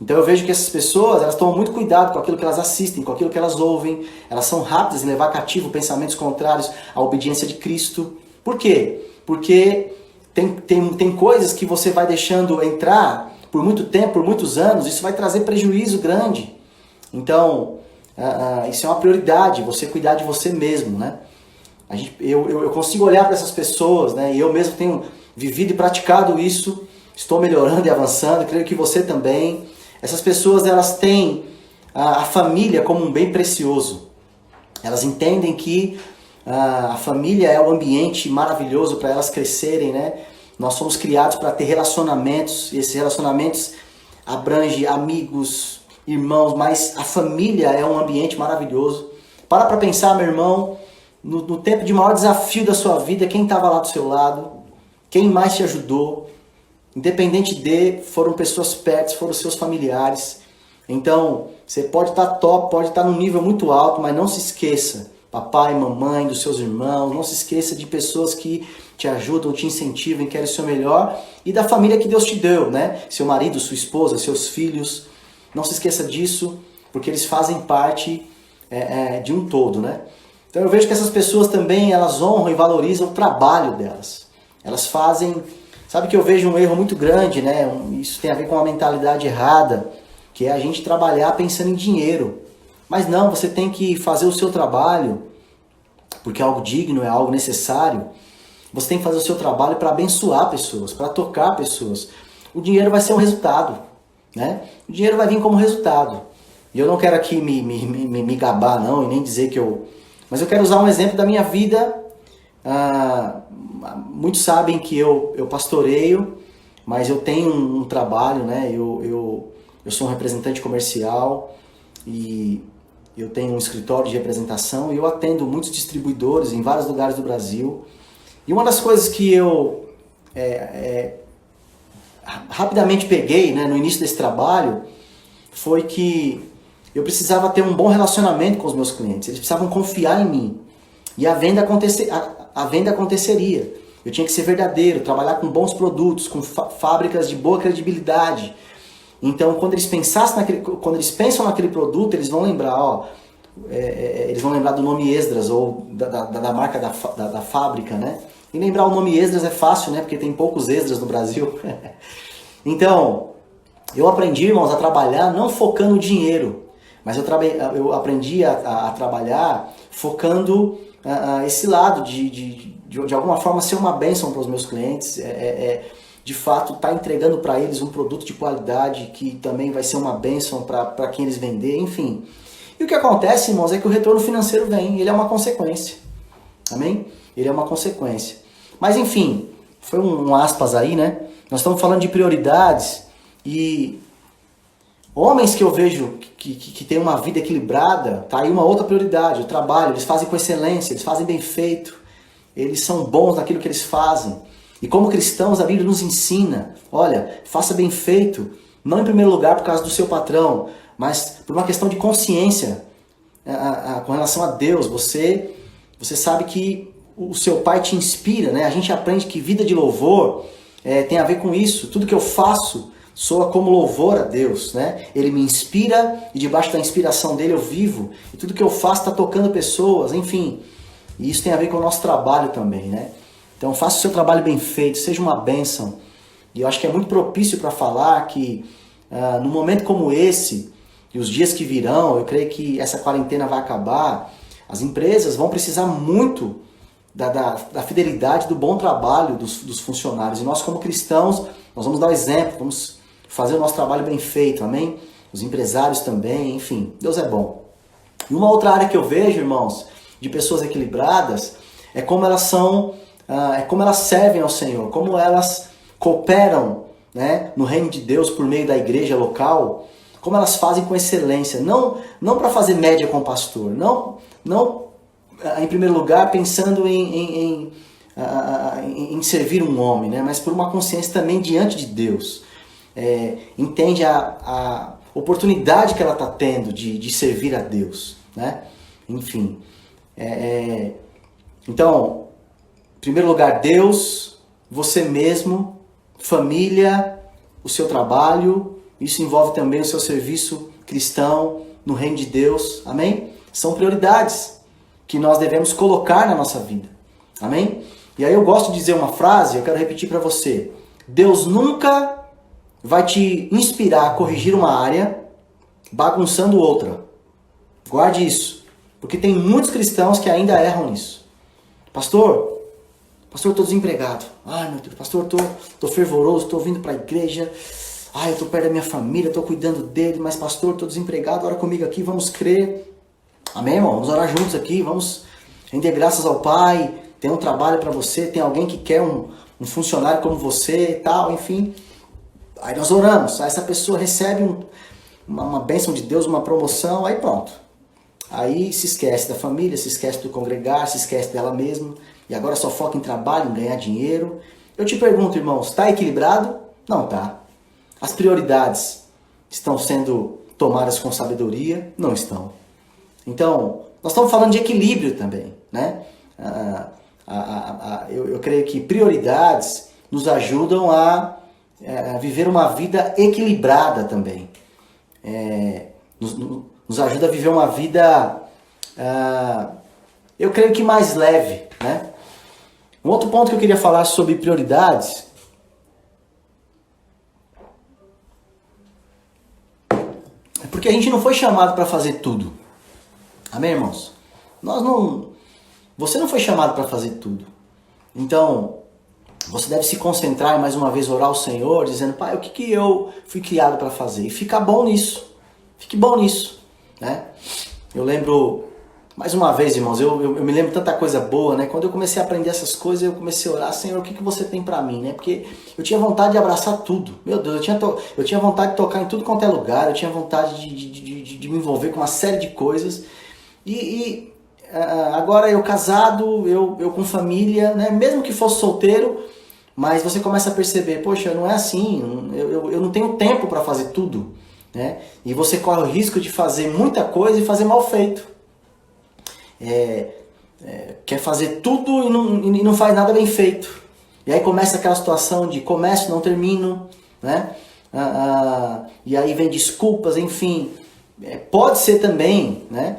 Então eu vejo que essas pessoas, elas tomam muito cuidado com aquilo que elas assistem, com aquilo que elas ouvem. Elas são rápidas em levar cativo pensamentos contrários à obediência de Cristo. Por quê? Porque tem coisas que você vai deixando entrar por muito tempo, por muitos anos, isso vai trazer prejuízo grande. Então, isso é uma prioridade, você cuidar de você mesmo, né? Eu consigo olhar para essas pessoas, né? E eu mesmo tenho vivido e praticado isso, estou melhorando e avançando, creio que você também. Essas pessoas, elas têm a família como um bem precioso. Elas entendem que a família é um ambiente maravilhoso para elas crescerem, né? Nós somos criados para ter relacionamentos, e esses relacionamentos abrangem amigos, irmãos, mas a família é um ambiente maravilhoso. Para pensar, meu irmão, no tempo de maior desafio da sua vida, quem estava lá do seu lado, quem mais te ajudou, independente foram pessoas perto, foram seus familiares. Então, você pode estar top, pode estar num nível muito alto, mas não se esqueça, papai, mamãe, dos seus irmãos, não se esqueça de pessoas que te ajudam, te incentivam, querem o seu melhor, e da família que Deus te deu, né? Seu marido, sua esposa, seus filhos. Não se esqueça disso, porque eles fazem parte de um todo, né? Então eu vejo que essas pessoas também, elas honram e valorizam o trabalho delas. Elas fazem... Sabe que eu vejo um erro muito grande, né? Isso tem a ver com uma mentalidade errada, que é a gente trabalhar pensando em dinheiro. Mas não, você tem que fazer o seu trabalho, porque é algo digno, é algo necessário. Você tem que fazer o seu trabalho para abençoar pessoas, para tocar pessoas. O dinheiro vai ser um resultado, né? O dinheiro vai vir como resultado. E eu não quero aqui me gabar, não, e nem dizer que eu... Mas eu quero usar um exemplo da minha vida. Muitos sabem que eu pastoreio, mas eu tenho um trabalho, né? Eu sou um representante comercial e eu tenho um escritório de representação e eu atendo muitos distribuidores em vários lugares do Brasil. E uma das coisas que eu rapidamente peguei, né, no início desse trabalho foi que eu precisava ter um bom relacionamento com os meus clientes. Eles precisavam confiar em mim. E a venda aconteceria. Eu tinha que ser verdadeiro, trabalhar com bons produtos, com fábricas de boa credibilidade. Então, quando eles pensam naquele produto, eles vão lembrar, eles vão lembrar do nome Esdras ou da marca da fábrica, né? E lembrar o nome Esdras é fácil, né? Porque tem poucos Esdras no Brasil. Então, eu aprendi, irmãos, a trabalhar não focando no dinheiro, mas eu aprendi a trabalhar focando esse lado de alguma forma ser uma bênção para os meus clientes, de fato estar entregando para eles um produto de qualidade que também vai ser uma bênção para quem eles vender, enfim. E o que acontece, irmãos, é que o retorno financeiro vem, ele é uma consequência, amém? Ele é uma consequência. Mas enfim, foi um aspas aí, né? Nós estamos falando de prioridades e homens que eu vejo que têm uma vida equilibrada, tá aí uma outra prioridade, o trabalho, eles fazem com excelência, eles fazem bem feito, eles são bons naquilo que eles fazem. E como cristãos, a Bíblia nos ensina, olha, faça bem feito, não em primeiro lugar por causa do seu patrão, mas por uma questão de consciência com relação a Deus. Você sabe que o seu pai te inspira, né? A gente aprende que vida de louvor tem a ver com isso. Tudo que eu faço soa como louvor a Deus, né? Ele me inspira e debaixo da inspiração dele eu vivo. E tudo que eu faço está tocando pessoas, enfim. E isso tem a ver com o nosso trabalho também, né? Então faça o seu trabalho bem feito, seja uma bênção. E eu acho que é muito propício para falar que num momento como esse, e os dias que virão, eu creio que essa quarentena vai acabar, as empresas vão precisar muito da fidelidade, do bom trabalho dos funcionários. E nós como cristãos, nós vamos dar o exemplo, vamos fazer o nosso trabalho bem feito, amém? Os empresários também, enfim, Deus é bom. E uma outra área que eu vejo, irmãos, de pessoas equilibradas, é como elas servem ao Senhor, como elas cooperam, né, no reino de Deus por meio da igreja local, como elas fazem com excelência, não para fazer média com o pastor, não em primeiro lugar pensando em servir um homem, né, mas por uma consciência também diante de Deus. Entende a oportunidade que ela está tendo de servir a Deus, né? Enfim. Então, em primeiro lugar, Deus, você mesmo, família, o seu trabalho, isso envolve também o seu serviço cristão no reino de Deus, amém? São prioridades que nós devemos colocar na nossa vida, amém? E aí eu gosto de dizer uma frase, eu quero repetir para você: Deus nunca vai te inspirar a corrigir uma área, bagunçando outra. Guarde isso, porque tem muitos cristãos que ainda erram nisso. Pastor, estou desempregado. Ai, meu Deus, pastor, tô fervoroso, estou vindo para a igreja. Ai, eu estou perto da minha família, estou cuidando dele, mas pastor, estou desempregado, ora comigo aqui, vamos crer. Amém, irmão? Vamos orar juntos aqui, vamos render graças ao Pai. Tem um trabalho para você, tem alguém que quer um funcionário como você e tal, enfim. Aí nós oramos, aí essa pessoa recebe uma bênção de Deus, uma promoção, aí pronto. Aí se esquece da família, se esquece do congregar, se esquece dela mesma, e agora só foca em trabalho, em ganhar dinheiro. Eu te pergunto, irmãos, está equilibrado? Não tá. As prioridades estão sendo tomadas com sabedoria? Não estão. Então, nós estamos falando de equilíbrio também, né? Eu creio que prioridades nos ajudam a viver uma vida equilibrada também. Nos ajuda a viver uma vida, eu creio que mais leve, né? Um outro ponto que eu queria falar sobre prioridades é porque a gente não foi chamado para fazer tudo. Amém, irmãos? Você não foi chamado para fazer tudo. Então, você deve se concentrar e mais uma vez orar ao Senhor, dizendo, Pai, o que eu fui criado para fazer? E ficar bom nisso. Fique bom nisso, né? Eu lembro, mais uma vez, irmãos, eu me lembro tanta coisa boa, né? Quando eu comecei a aprender essas coisas, eu comecei a orar, Senhor, o que você tem para mim, né? Porque eu tinha vontade de abraçar tudo. Meu Deus, eu tinha vontade de tocar em tudo quanto é lugar, eu tinha vontade de me envolver com uma série de coisas. Agora eu casado, eu com família, né? Mesmo que fosse solteiro, mas você começa a perceber, poxa, não é assim, eu não tenho tempo para fazer tudo, né? E você corre o risco de fazer muita coisa e fazer mal feito. Quer fazer tudo e não faz nada bem feito. E aí começa aquela situação de começo, não termino, né? E aí vem desculpas, enfim. Pode ser também, né,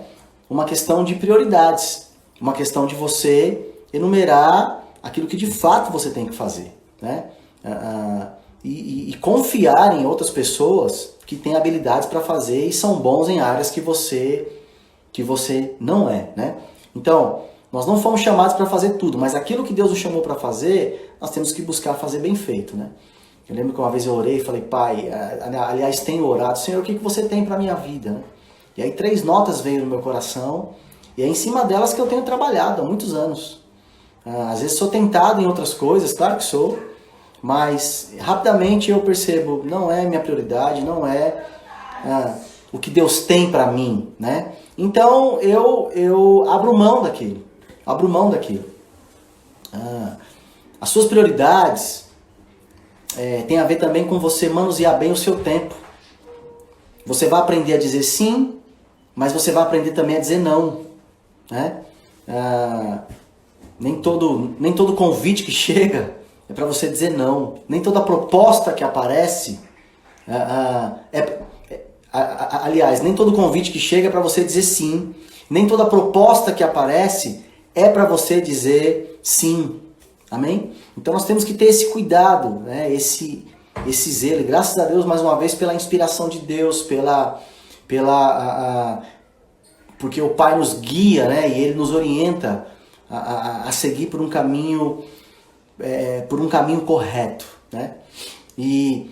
uma questão de prioridades, uma questão de você enumerar aquilo que de fato você tem que fazer, né? E confiar em outras pessoas que têm habilidades para fazer e são bons em áreas que você não é, né? Então, nós não fomos chamados para fazer tudo, mas aquilo que Deus nos chamou para fazer, nós temos que buscar fazer bem feito, né? Eu lembro que uma vez eu orei e falei, Pai, aliás, tenho orado, Senhor, o que você tem para a minha vida, né? E aí 3 notas veio no meu coração, e é em cima delas que eu tenho trabalhado há muitos anos. Às vezes sou tentado em outras coisas, claro que sou, mas rapidamente eu percebo, não é minha prioridade, não é o que Deus tem para mim, né? Então eu abro mão daquilo, As suas prioridades tem a ver também com você manusear bem o seu tempo. Você vai aprender a dizer sim, mas você vai aprender também a dizer não, né? Nem todo convite que chega é para você dizer não. Nem toda proposta que aparece aliás, nem todo convite que chega é para você dizer sim. Nem toda proposta que aparece é para você dizer sim. Amém? Então nós temos que ter esse cuidado, né? Esse zelo. E graças a Deus, mais uma vez, pela inspiração de Deus, porque o Pai nos guia, né? E Ele nos orienta a seguir por um caminho correto, né? E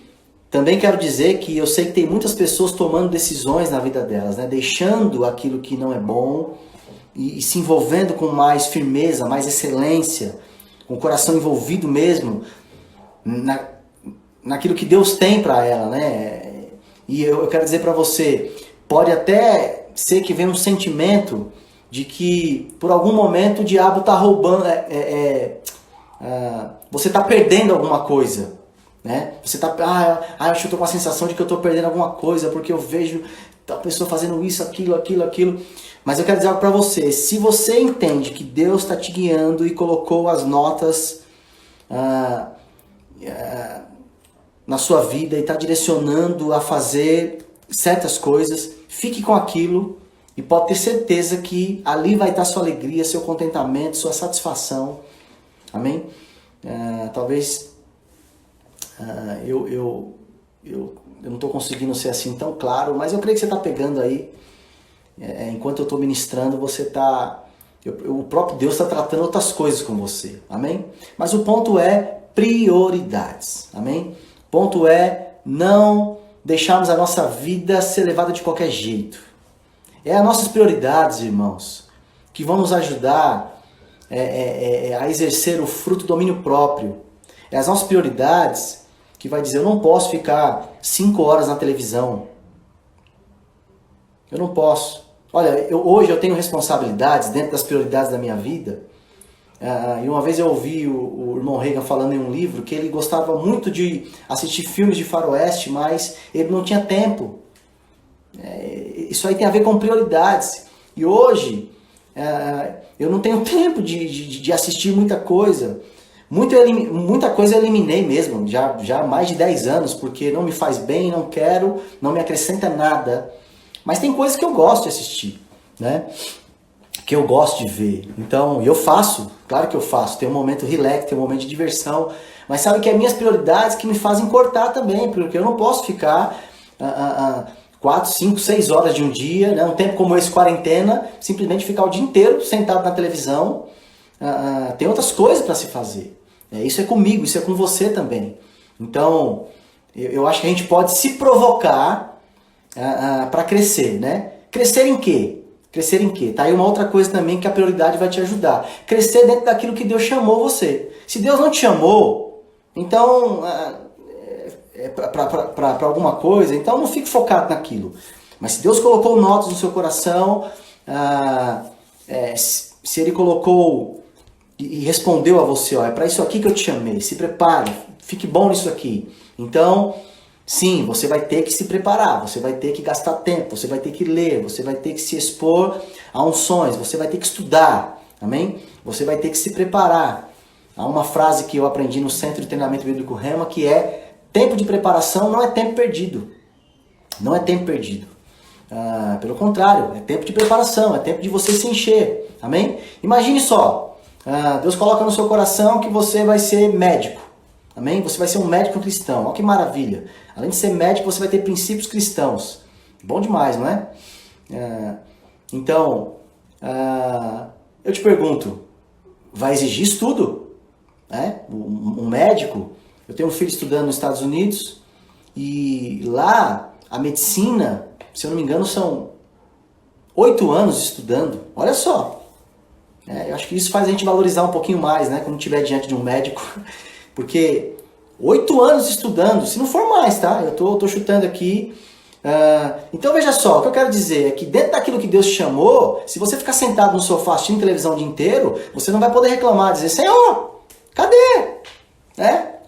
também quero dizer que eu sei que tem muitas pessoas tomando decisões na vida delas, né? Deixando aquilo que não é bom e se envolvendo com mais firmeza, mais excelência, com o coração envolvido mesmo naquilo que Deus tem para ela, né? E eu quero dizer para você, pode até ser que venha um sentimento de que por algum momento o diabo está roubando, você está perdendo alguma coisa, né? Você está, acho que eu estou com a sensação de que eu estou perdendo alguma coisa porque eu vejo tal pessoa fazendo isso, aquilo. Mas eu quero dizer algo para você. Se você entende que Deus está te guiando e colocou as notas na sua vida e está direcionando a fazer certas coisas, fique com aquilo e pode ter certeza que ali vai estar sua alegria, seu contentamento, sua satisfação. Amém? Talvez eu eu não estou conseguindo ser assim tão claro, mas eu creio que você está pegando aí. Enquanto eu estou ministrando, você está... O próprio Deus está tratando outras coisas com você, amém? Mas o ponto é prioridades, amém? O ponto é não deixarmos a nossa vida ser levada de qualquer jeito. É as nossas prioridades, irmãos, que vão nos ajudar a exercer o fruto do domínio próprio. É as nossas prioridades que vai dizer, eu não posso ficar 5 horas na televisão. Eu não posso. Olha, hoje eu tenho responsabilidades dentro das prioridades da minha vida. E uma vez eu ouvi o irmão Reagan falando em um livro que ele gostava muito de assistir filmes de faroeste, mas ele não tinha tempo. Isso aí tem a ver com prioridades. E hoje eu não tenho tempo de assistir muita coisa. Muita coisa eu eliminei mesmo, já há mais de 10 anos, porque não me faz bem, não quero, não me acrescenta nada. Mas tem coisas que eu gosto de assistir, né? Que eu gosto de ver. Então, eu faço, claro que eu faço. Tem um momento relax, tem um momento de diversão. Mas sabe que é minhas prioridades que me fazem cortar também, porque eu não posso ficar 4, 5, 6 horas de um dia, né? Um tempo como esse, quarentena, simplesmente ficar o dia inteiro sentado na televisão. Tem outras coisas para se fazer. Isso é comigo, isso é com você também. Então, eu acho que a gente pode se provocar para crescer, né? Crescer em quê? Crescer em quê? Tá aí uma outra coisa também que a prioridade vai te ajudar. Crescer dentro daquilo que Deus chamou você. Se Deus não te chamou, então para alguma coisa, então não fique focado naquilo. Mas se Deus colocou notas no seu coração, se Ele colocou e respondeu a você, ó, é para isso aqui que eu te chamei, se prepare, fique bom nisso aqui. Então, sim, você vai ter que se preparar, você vai ter que gastar tempo, você vai ter que ler, você vai ter que se expor a unções, você vai ter que estudar, amém? Você vai ter que se preparar. Há uma frase que eu aprendi no Centro de Treinamento Bíblico Rema que é: tempo de preparação não é tempo perdido. Não é tempo perdido. Pelo contrário, é tempo de preparação, é tempo de você se encher, amém? Imagine só, Deus coloca no seu coração que você vai ser médico. Amém? Você vai ser um médico cristão. Olha que maravilha. Além de ser médico, você vai ter princípios cristãos. Bom demais, não é? Então, eu te pergunto, vai exigir estudo? Um médico, eu tenho um filho estudando nos Estados Unidos e lá a medicina, se eu não me engano, são 8 anos estudando. Olha só. Eu acho que isso faz a gente valorizar um pouquinho mais, né? Quando estiver diante de um médico. Porque 8 anos estudando, se não for mais, tá? Eu tô chutando aqui. Então veja só, o que eu quero dizer é que dentro daquilo que Deus te chamou, se você ficar sentado no sofá assistindo televisão o dia inteiro, você não vai poder reclamar, dizer, Senhor, cadê?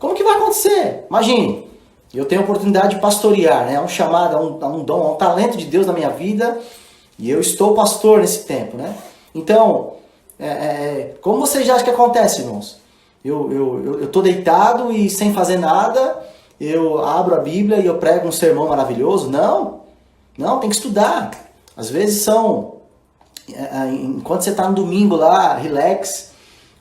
Como que vai acontecer? Imagine, eu tenho a oportunidade de pastorear, né? Um chamado, um dom, um talento de Deus na minha vida, e eu estou pastor nesse tempo, né? Então, como vocês já acham que acontece, irmãos? Eu tô deitado e sem fazer nada, eu abro a Bíblia e eu prego um sermão maravilhoso? Não, tem que estudar. Às vezes enquanto você está no domingo lá, relax,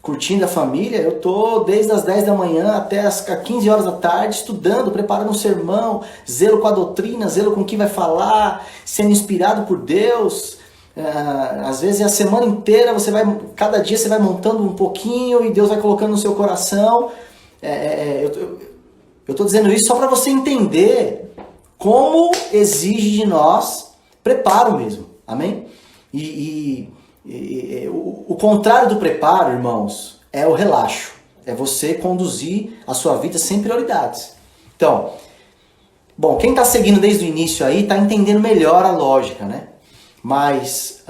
curtindo a família, eu tô desde as 10 da manhã até as 15 horas da tarde estudando, preparando um sermão, zelo com a doutrina, zelo com o que vai falar, sendo inspirado por Deus. Às vezes a semana inteira, cada dia você vai montando um pouquinho e Deus vai colocando no seu coração. Eu estou dizendo isso só para você entender como exige de nós preparo mesmo, amém? O contrário do preparo, irmãos, é o relaxo, é você conduzir a sua vida sem prioridades. Então, bom, quem está seguindo desde o início aí está entendendo melhor a lógica, né? Mas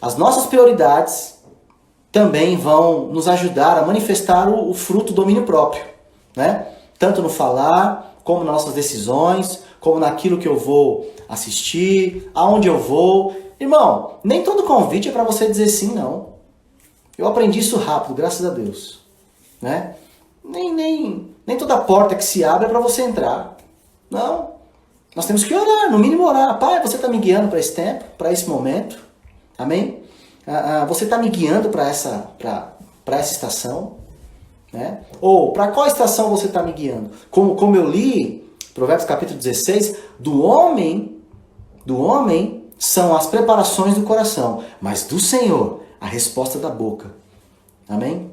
as nossas prioridades também vão nos ajudar a manifestar o fruto do domínio próprio, né? Tanto no falar, como nas nossas decisões, como naquilo que eu vou assistir, aonde eu vou. Irmão, nem todo convite é para você dizer sim, não. Eu aprendi isso rápido, graças a Deus, né? Nem toda porta que se abre é para você entrar. Não. Nós temos que orar, no mínimo orar. Pai, você está me guiando para esse tempo, para esse momento. Amém? Você está me guiando para essa estação. Né? Ou para qual estação você está me guiando? Como eu li, Provérbios capítulo 16, do homem são as preparações do coração, mas do Senhor a resposta da boca. Amém?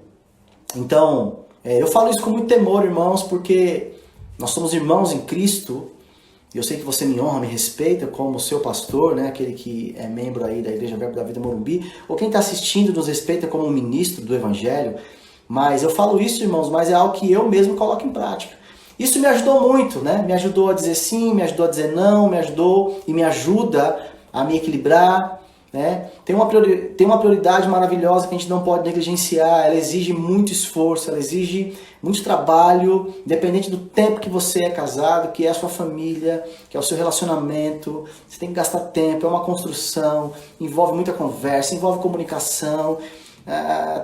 Então, eu falo isso com muito temor, irmãos, porque nós somos irmãos em Cristo. Eu sei que você me honra, me respeita como seu pastor, né? Aquele que é membro aí da Igreja Verbo da Vida Morumbi, ou quem está assistindo nos respeita como um ministro do Evangelho. Mas eu falo isso, irmãos, mas é algo que eu mesmo coloco em prática. Isso me ajudou muito, né? Me ajudou a dizer sim, me ajudou a dizer não, me ajudou e me ajuda a me equilibrar, né? Tem uma prioridade maravilhosa que a gente não pode negligenciar. Ela exige muito esforço, ela exige muito trabalho, independente do tempo que você é casado, que é a sua família, que é o seu relacionamento. Você tem que gastar tempo, é uma construção, envolve muita conversa, envolve comunicação.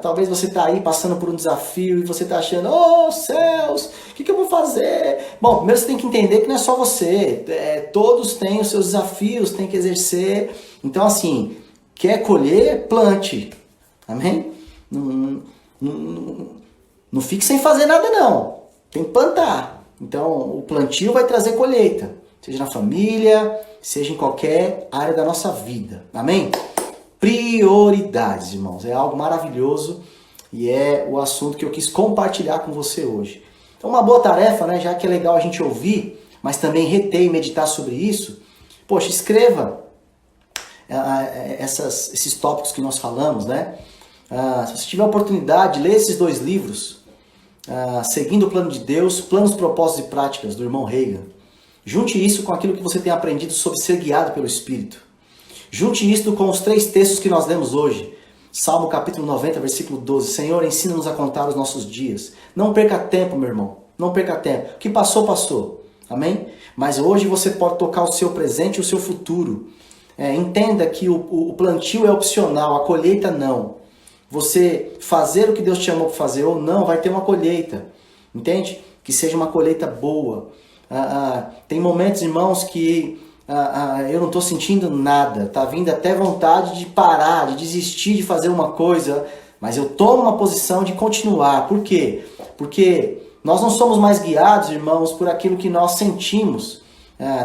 Talvez você está aí passando por um desafio e você está achando, oh céus, o que eu vou fazer? Bom, primeiro você tem que entender que não é só você, todos têm os seus desafios, têm que exercer. Então assim, quer colher, plante, amém? Não fique sem fazer nada não, tem que plantar. Então o plantio vai trazer colheita, seja na família, seja em qualquer área da nossa vida, amém? Prioridades, irmãos, é algo maravilhoso e é o assunto que eu quis compartilhar com você hoje. Então uma boa tarefa, né, já que é legal a gente ouvir, mas também reter e meditar sobre isso, poxa, escreva esses tópicos que nós falamos, né? Se você tiver a oportunidade, lê esses 2 livros, Seguindo o Plano de Deus, Planos, Propósitos e Práticas, do irmão Reagan. Junte isso com aquilo que você tem aprendido sobre ser guiado pelo Espírito. Junte isto com os 3 textos que nós lemos hoje. Salmo capítulo 90, versículo 12. Senhor, ensina-nos a contar os nossos dias. Não perca tempo, meu irmão. Não perca tempo. O que passou, passou. Amém? Mas hoje você pode tocar o seu presente e o seu futuro. Entenda que o plantio é opcional, a colheita não. Você fazer o que Deus te chamou para fazer ou não, vai ter uma colheita. Entende? Que seja uma colheita boa. Tem momentos, irmãos, que eu não estou sentindo nada, tá vindo até vontade de parar, de desistir de fazer uma coisa, mas eu estou numa posição de continuar. Por quê? Porque nós não somos mais guiados, irmãos, por aquilo que nós sentimos.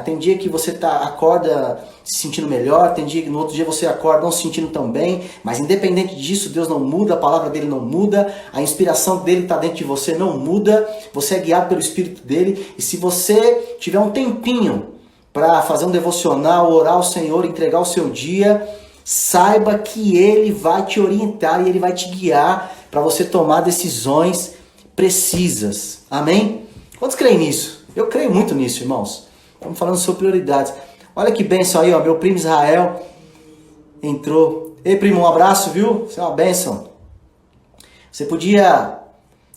Tem dia que você acorda se sentindo melhor, tem dia que no outro dia você acorda não se sentindo tão bem, mas independente disso, Deus não muda, a palavra dele não muda, a inspiração dele está dentro de você, não muda, você é guiado pelo Espírito dele, e se você tiver um tempinho para fazer um devocional, orar ao Senhor, entregar o seu dia, saiba que Ele vai te orientar e Ele vai te guiar para você tomar decisões precisas. Amém? Quantos creem nisso? Eu creio muito nisso, irmãos. Estamos falando sobre prioridades. Olha que bênção aí, ó, meu primo Israel entrou. Ei, primo, um abraço, viu? Você é uma bênção. A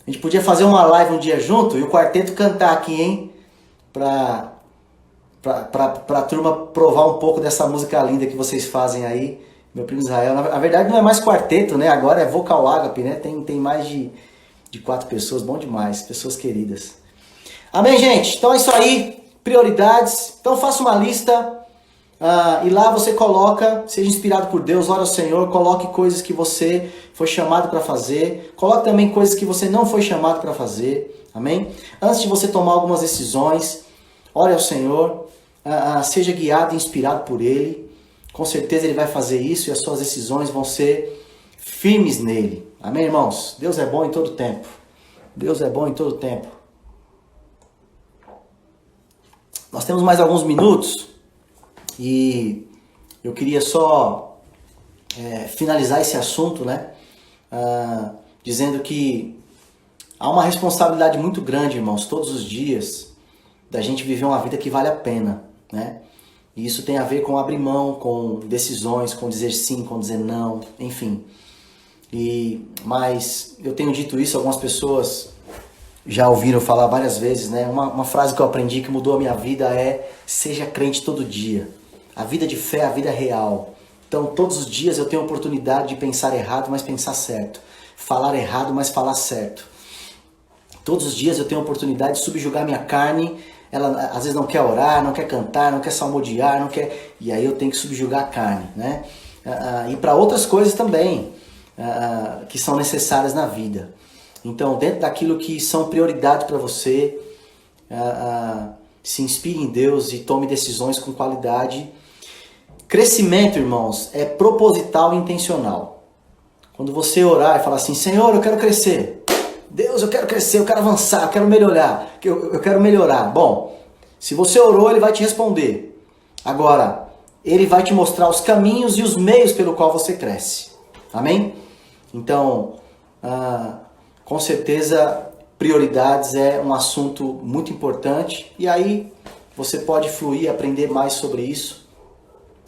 gente podia fazer uma live um dia junto e o quarteto cantar aqui, hein? Pra turma provar um pouco dessa música linda que vocês fazem aí, meu primo Israel. Na verdade não é mais quarteto, né? Agora é Vocal Ágape, né? Tem mais de 4 pessoas, bom demais, pessoas queridas. Amém, gente? Então é isso aí, prioridades. Então faça uma lista e lá você coloca, seja inspirado por Deus, ore ao Senhor, coloque coisas que você foi chamado para fazer, coloque também coisas que você não foi chamado para fazer, amém? Antes de você tomar algumas decisões, ore ao Senhor, seja guiado e inspirado por Ele. Com certeza Ele vai fazer isso e as suas decisões vão ser firmes nele. Amém, irmãos? Deus é bom em todo tempo. Deus é bom em todo tempo. Nós temos mais alguns minutos e eu queria só finalizar esse assunto, né? Dizendo que há uma responsabilidade muito grande, irmãos, todos os dias, da gente viver uma vida que vale a pena, né? E isso tem a ver com abrir mão, com decisões, com dizer sim, com dizer não, enfim. Mas eu tenho dito isso, algumas pessoas já ouviram falar várias vezes, né? Uma frase que eu aprendi que mudou a minha vida é: seja crente todo dia. A vida de fé é a vida real. Então todos os dias eu tenho a oportunidade de pensar errado, mas pensar certo. Falar errado, mas falar certo. Todos os dias eu tenho a oportunidade de subjugar minha carne. Ela às vezes não quer orar, não quer cantar, não quer salmodiar, não quer... E aí eu tenho que subjugar a carne, né? E para outras coisas também, que são necessárias na vida. Então, dentro daquilo que são prioridades para você, se inspire em Deus e tome decisões com qualidade. Crescimento, irmãos, é proposital e intencional. Quando você orar e falar assim, Senhor, eu quero crescer. Deus, eu quero crescer, eu quero avançar, eu quero melhorar. Eu quero melhorar. Bom, se você orou, Ele vai te responder. Agora, Ele vai te mostrar os caminhos e os meios pelo qual você cresce. Amém? Então, com certeza, prioridades é um assunto muito importante. E aí, você pode fluir, aprender mais sobre isso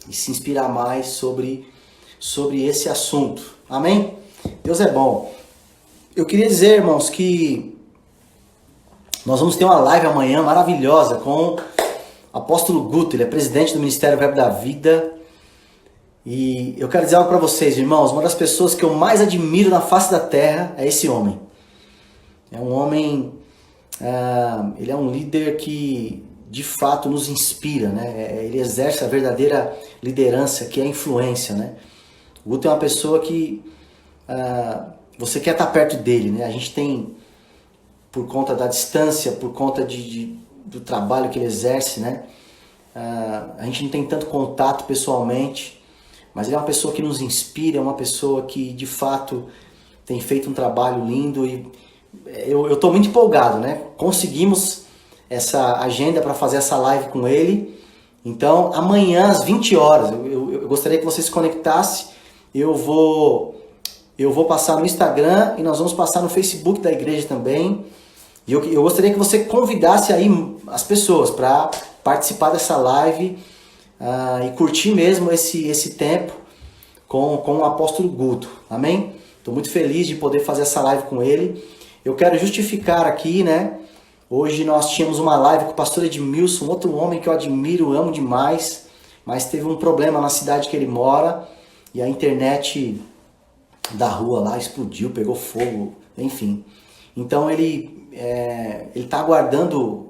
e se inspirar mais sobre esse assunto. Amém? Deus é bom. Eu queria dizer, irmãos, que nós vamos ter uma live amanhã maravilhosa com o apóstolo Guto. Ele é presidente do Ministério Verbo da Vida. E eu quero dizer algo para vocês, irmãos. Uma das pessoas que eu mais admiro na face da terra é esse homem. É um homem, ele é um líder que de fato nos inspira, né? Ele exerce a verdadeira liderança, que é a influência, né? O Guto é uma pessoa que você quer estar perto dele, né? A gente tem, por conta da distância, por conta do trabalho que ele exerce, né? A gente não tem tanto contato pessoalmente, mas ele é uma pessoa que nos inspira, é uma pessoa que de fato tem feito um trabalho lindo e eu estou muito empolgado, né? Conseguimos essa agenda para fazer essa live com ele. Então, amanhã às 20 horas, eu gostaria que você se conectasse. Eu vou passar no Instagram e nós vamos passar no Facebook da igreja também. E eu gostaria que você convidasse aí as pessoas para participar dessa live e curtir mesmo esse tempo com o apóstolo Guto. Amém? Estou muito feliz de poder fazer essa live com ele. Eu quero justificar aqui, né? Hoje nós tínhamos uma live com o pastor Edmilson, outro homem que eu admiro, amo demais, mas teve um problema na cidade que ele mora e a internet da rua lá explodiu, pegou fogo, enfim. Então ele está aguardando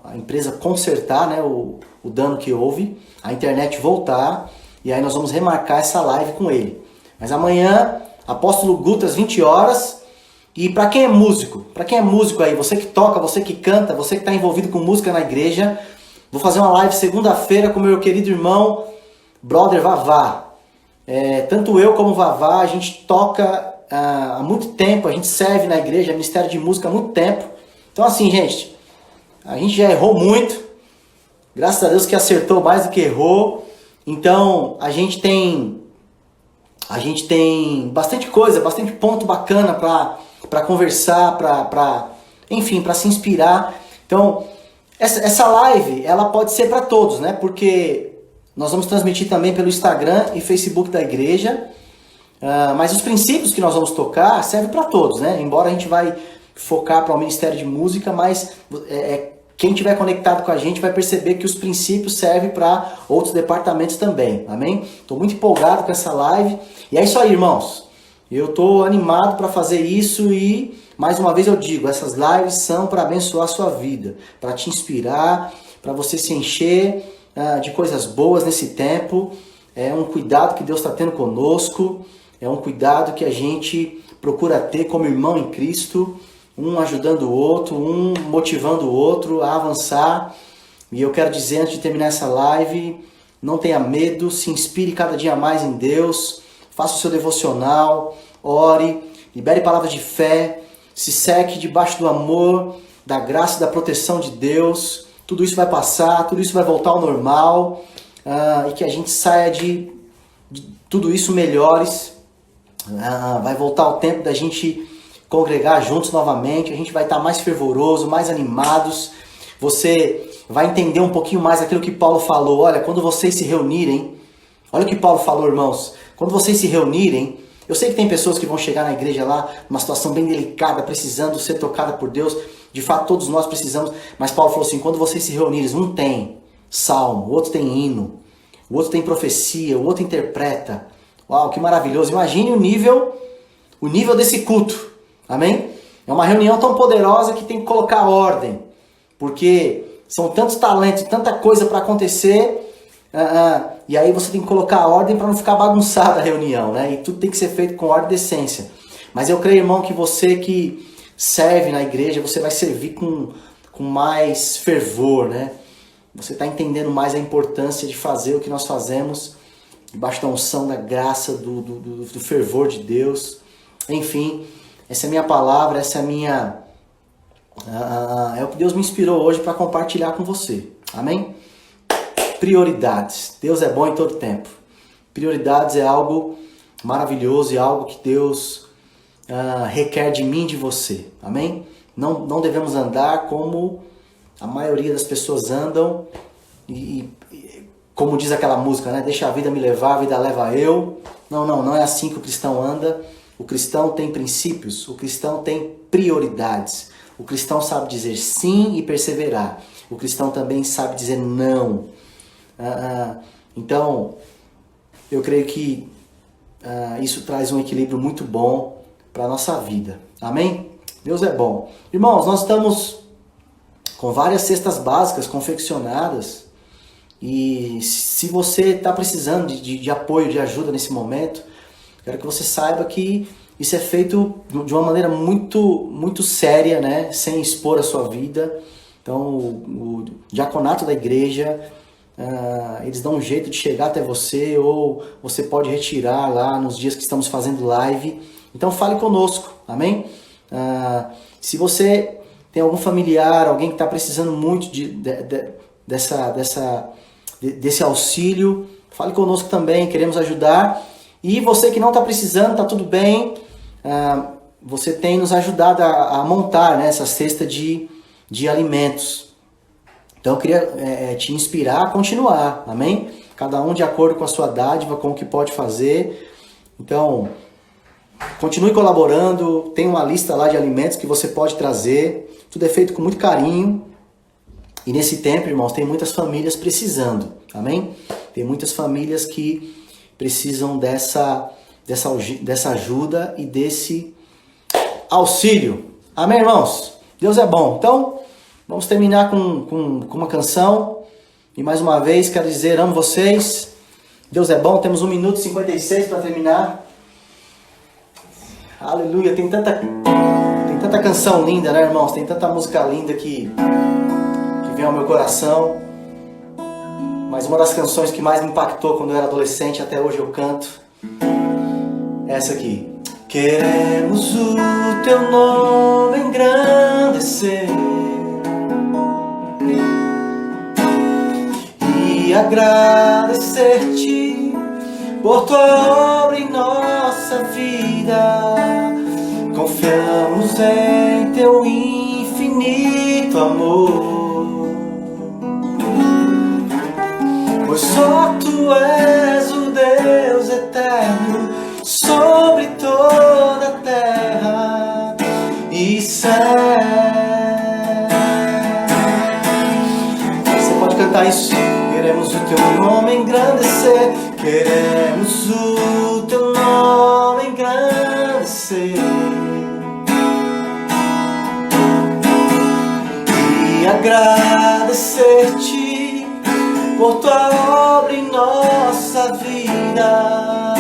a empresa consertar, né, o dano que houve, a internet voltar, e aí nós vamos remarcar essa live com ele. Mas amanhã, apóstolo Guto às 20 horas, e para quem é músico aí, você que toca, você que canta, você que está envolvido com música na igreja, vou fazer uma live segunda-feira com meu querido irmão, brother Vavá. Tanto eu como o Vavá, a gente toca há muito tempo, a gente serve na igreja, ministério de música há muito tempo. Então assim, gente, a gente já errou muito, graças a Deus que acertou mais do que errou. Então a gente tem bastante coisa, bastante ponto bacana para conversar, enfim, para se inspirar. Então, essa live, ela pode ser para todos, né? Porque nós vamos transmitir também pelo Instagram e Facebook da igreja. Mas os princípios que nós vamos tocar servem para todos, né? Embora a gente vai focar para o Ministério de Música, mas quem estiver conectado com a gente vai perceber que os princípios servem para outros departamentos também, amém? Estou muito empolgado com essa live. E é isso aí, irmãos. Eu estou animado para fazer isso e, mais uma vez eu digo, essas lives são para abençoar a sua vida, para te inspirar, para você se encher de coisas boas nesse tempo. É um cuidado que Deus está tendo conosco, é um cuidado que a gente procura ter como irmão em Cristo, um ajudando o outro, um motivando o outro a avançar. E eu quero dizer, antes de terminar essa live, não tenha medo, se inspire cada dia mais em Deus, faça o seu devocional, ore, libere palavras de fé, se seque debaixo do amor, da graça e da proteção de Deus. Tudo isso vai passar, tudo isso vai voltar ao normal, e que a gente saia de tudo isso melhores. Vai voltar o tempo da gente congregar juntos novamente, a gente vai estar mais fervoroso, mais animados. Você vai entender um pouquinho mais aquilo que Paulo falou. Olha, quando vocês se reunirem, olha o que Paulo falou, irmãos, quando vocês se reunirem, eu sei que tem pessoas que vão chegar na igreja lá, numa situação bem delicada, precisando ser tocada por Deus, de fato todos nós precisamos, mas Paulo falou assim, quando vocês se reunirem, um tem salmo, o outro tem hino, o outro tem profecia, o outro interpreta. Uau, que maravilhoso, imagine o nível desse culto, amém? É uma reunião tão poderosa que tem que colocar ordem, porque são tantos talentos, tanta coisa para acontecer, e aí você tem que colocar a ordem para não ficar bagunçada a reunião, né? E tudo tem que ser feito com ordem e decência. Mas eu creio, irmão, que você que serve na igreja, você vai servir com mais fervor, né? você está entendendo mais a importância de fazer o que nós fazemos, debaixo da unção, da graça, do fervor de Deus. Enfim, essa é a minha palavra, essa é a minha... é o que Deus me inspirou hoje para compartilhar com você. Amém? Prioridades. Deus é bom em todo tempo. Prioridades é algo maravilhoso e algo que Deus requer de mim e de você. Amém? Não devemos andar como a maioria das pessoas andam e como diz aquela música, né? Deixa a vida me levar, a vida leva eu. Não é assim que o cristão anda. O cristão tem princípios, o cristão tem prioridades. O cristão sabe dizer sim e perseverar. O cristão também sabe dizer não. Então, eu creio que isso traz um equilíbrio muito bom para a nossa vida. Amém? Deus é bom. Irmãos, nós estamos com várias cestas básicas confeccionadas. E se você está precisando de apoio, de ajuda nesse momento, quero que você saiba que isso é feito de uma maneira muito séria, né? Sem expor a sua vida. Então, o diaconato da igreja, eles dão um jeito de chegar até você, ou você pode retirar lá nos dias que estamos fazendo live. Então, fale conosco, amém? Se você tem algum familiar, alguém que está precisando muito desse auxílio, fale conosco também, queremos ajudar. E você que não está precisando, está tudo bem, você tem nos ajudado a montar, né, essa cesta de alimentos. Então eu queria te inspirar a continuar, amém? Cada um de acordo com a sua dádiva, com o que pode fazer. Então, continue colaborando, tem uma lista lá de alimentos que você pode trazer, tudo é feito com muito carinho. E nesse tempo, irmãos, tem muitas famílias precisando, amém? Tem muitas famílias que precisam dessa ajuda e desse auxílio. Amém, irmãos? Deus é bom. Então, vamos terminar com uma canção. E mais uma vez, quero dizer, amo vocês. Deus é bom. Temos 1 minuto e 56 para terminar. Aleluia. Tem tanta canção linda, né, irmãos? Tem tanta música linda que vem ao meu coração. Mas uma das canções que mais me impactou quando eu era adolescente, até hoje eu canto, é essa aqui. Queremos o teu nome engrandecer e agradecer-te por tua obra em nossa vida. Confiamos em teu infinito amor, pois só tu és o Deus eterno sobre toda a terra e céu. Você pode cantar isso? Queremos o teu nome engrandecer, queremos o teu nome engrandecer e agradecer-te por tua obra em nossa vida.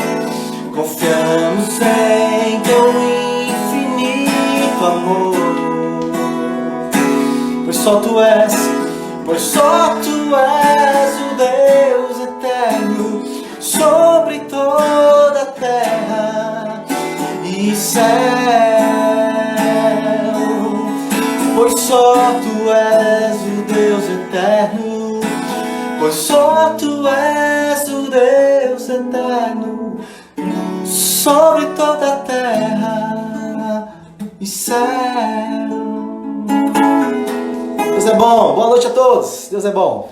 Confiamos em teu infinito amor, pois só tu és o Deus eterno sobre toda a terra e céu, pois só tu és o Deus eterno, pois só tu és o Deus eterno sobre toda a terra e céu. Deus é bom. Boa noite a todos. Deus é bom.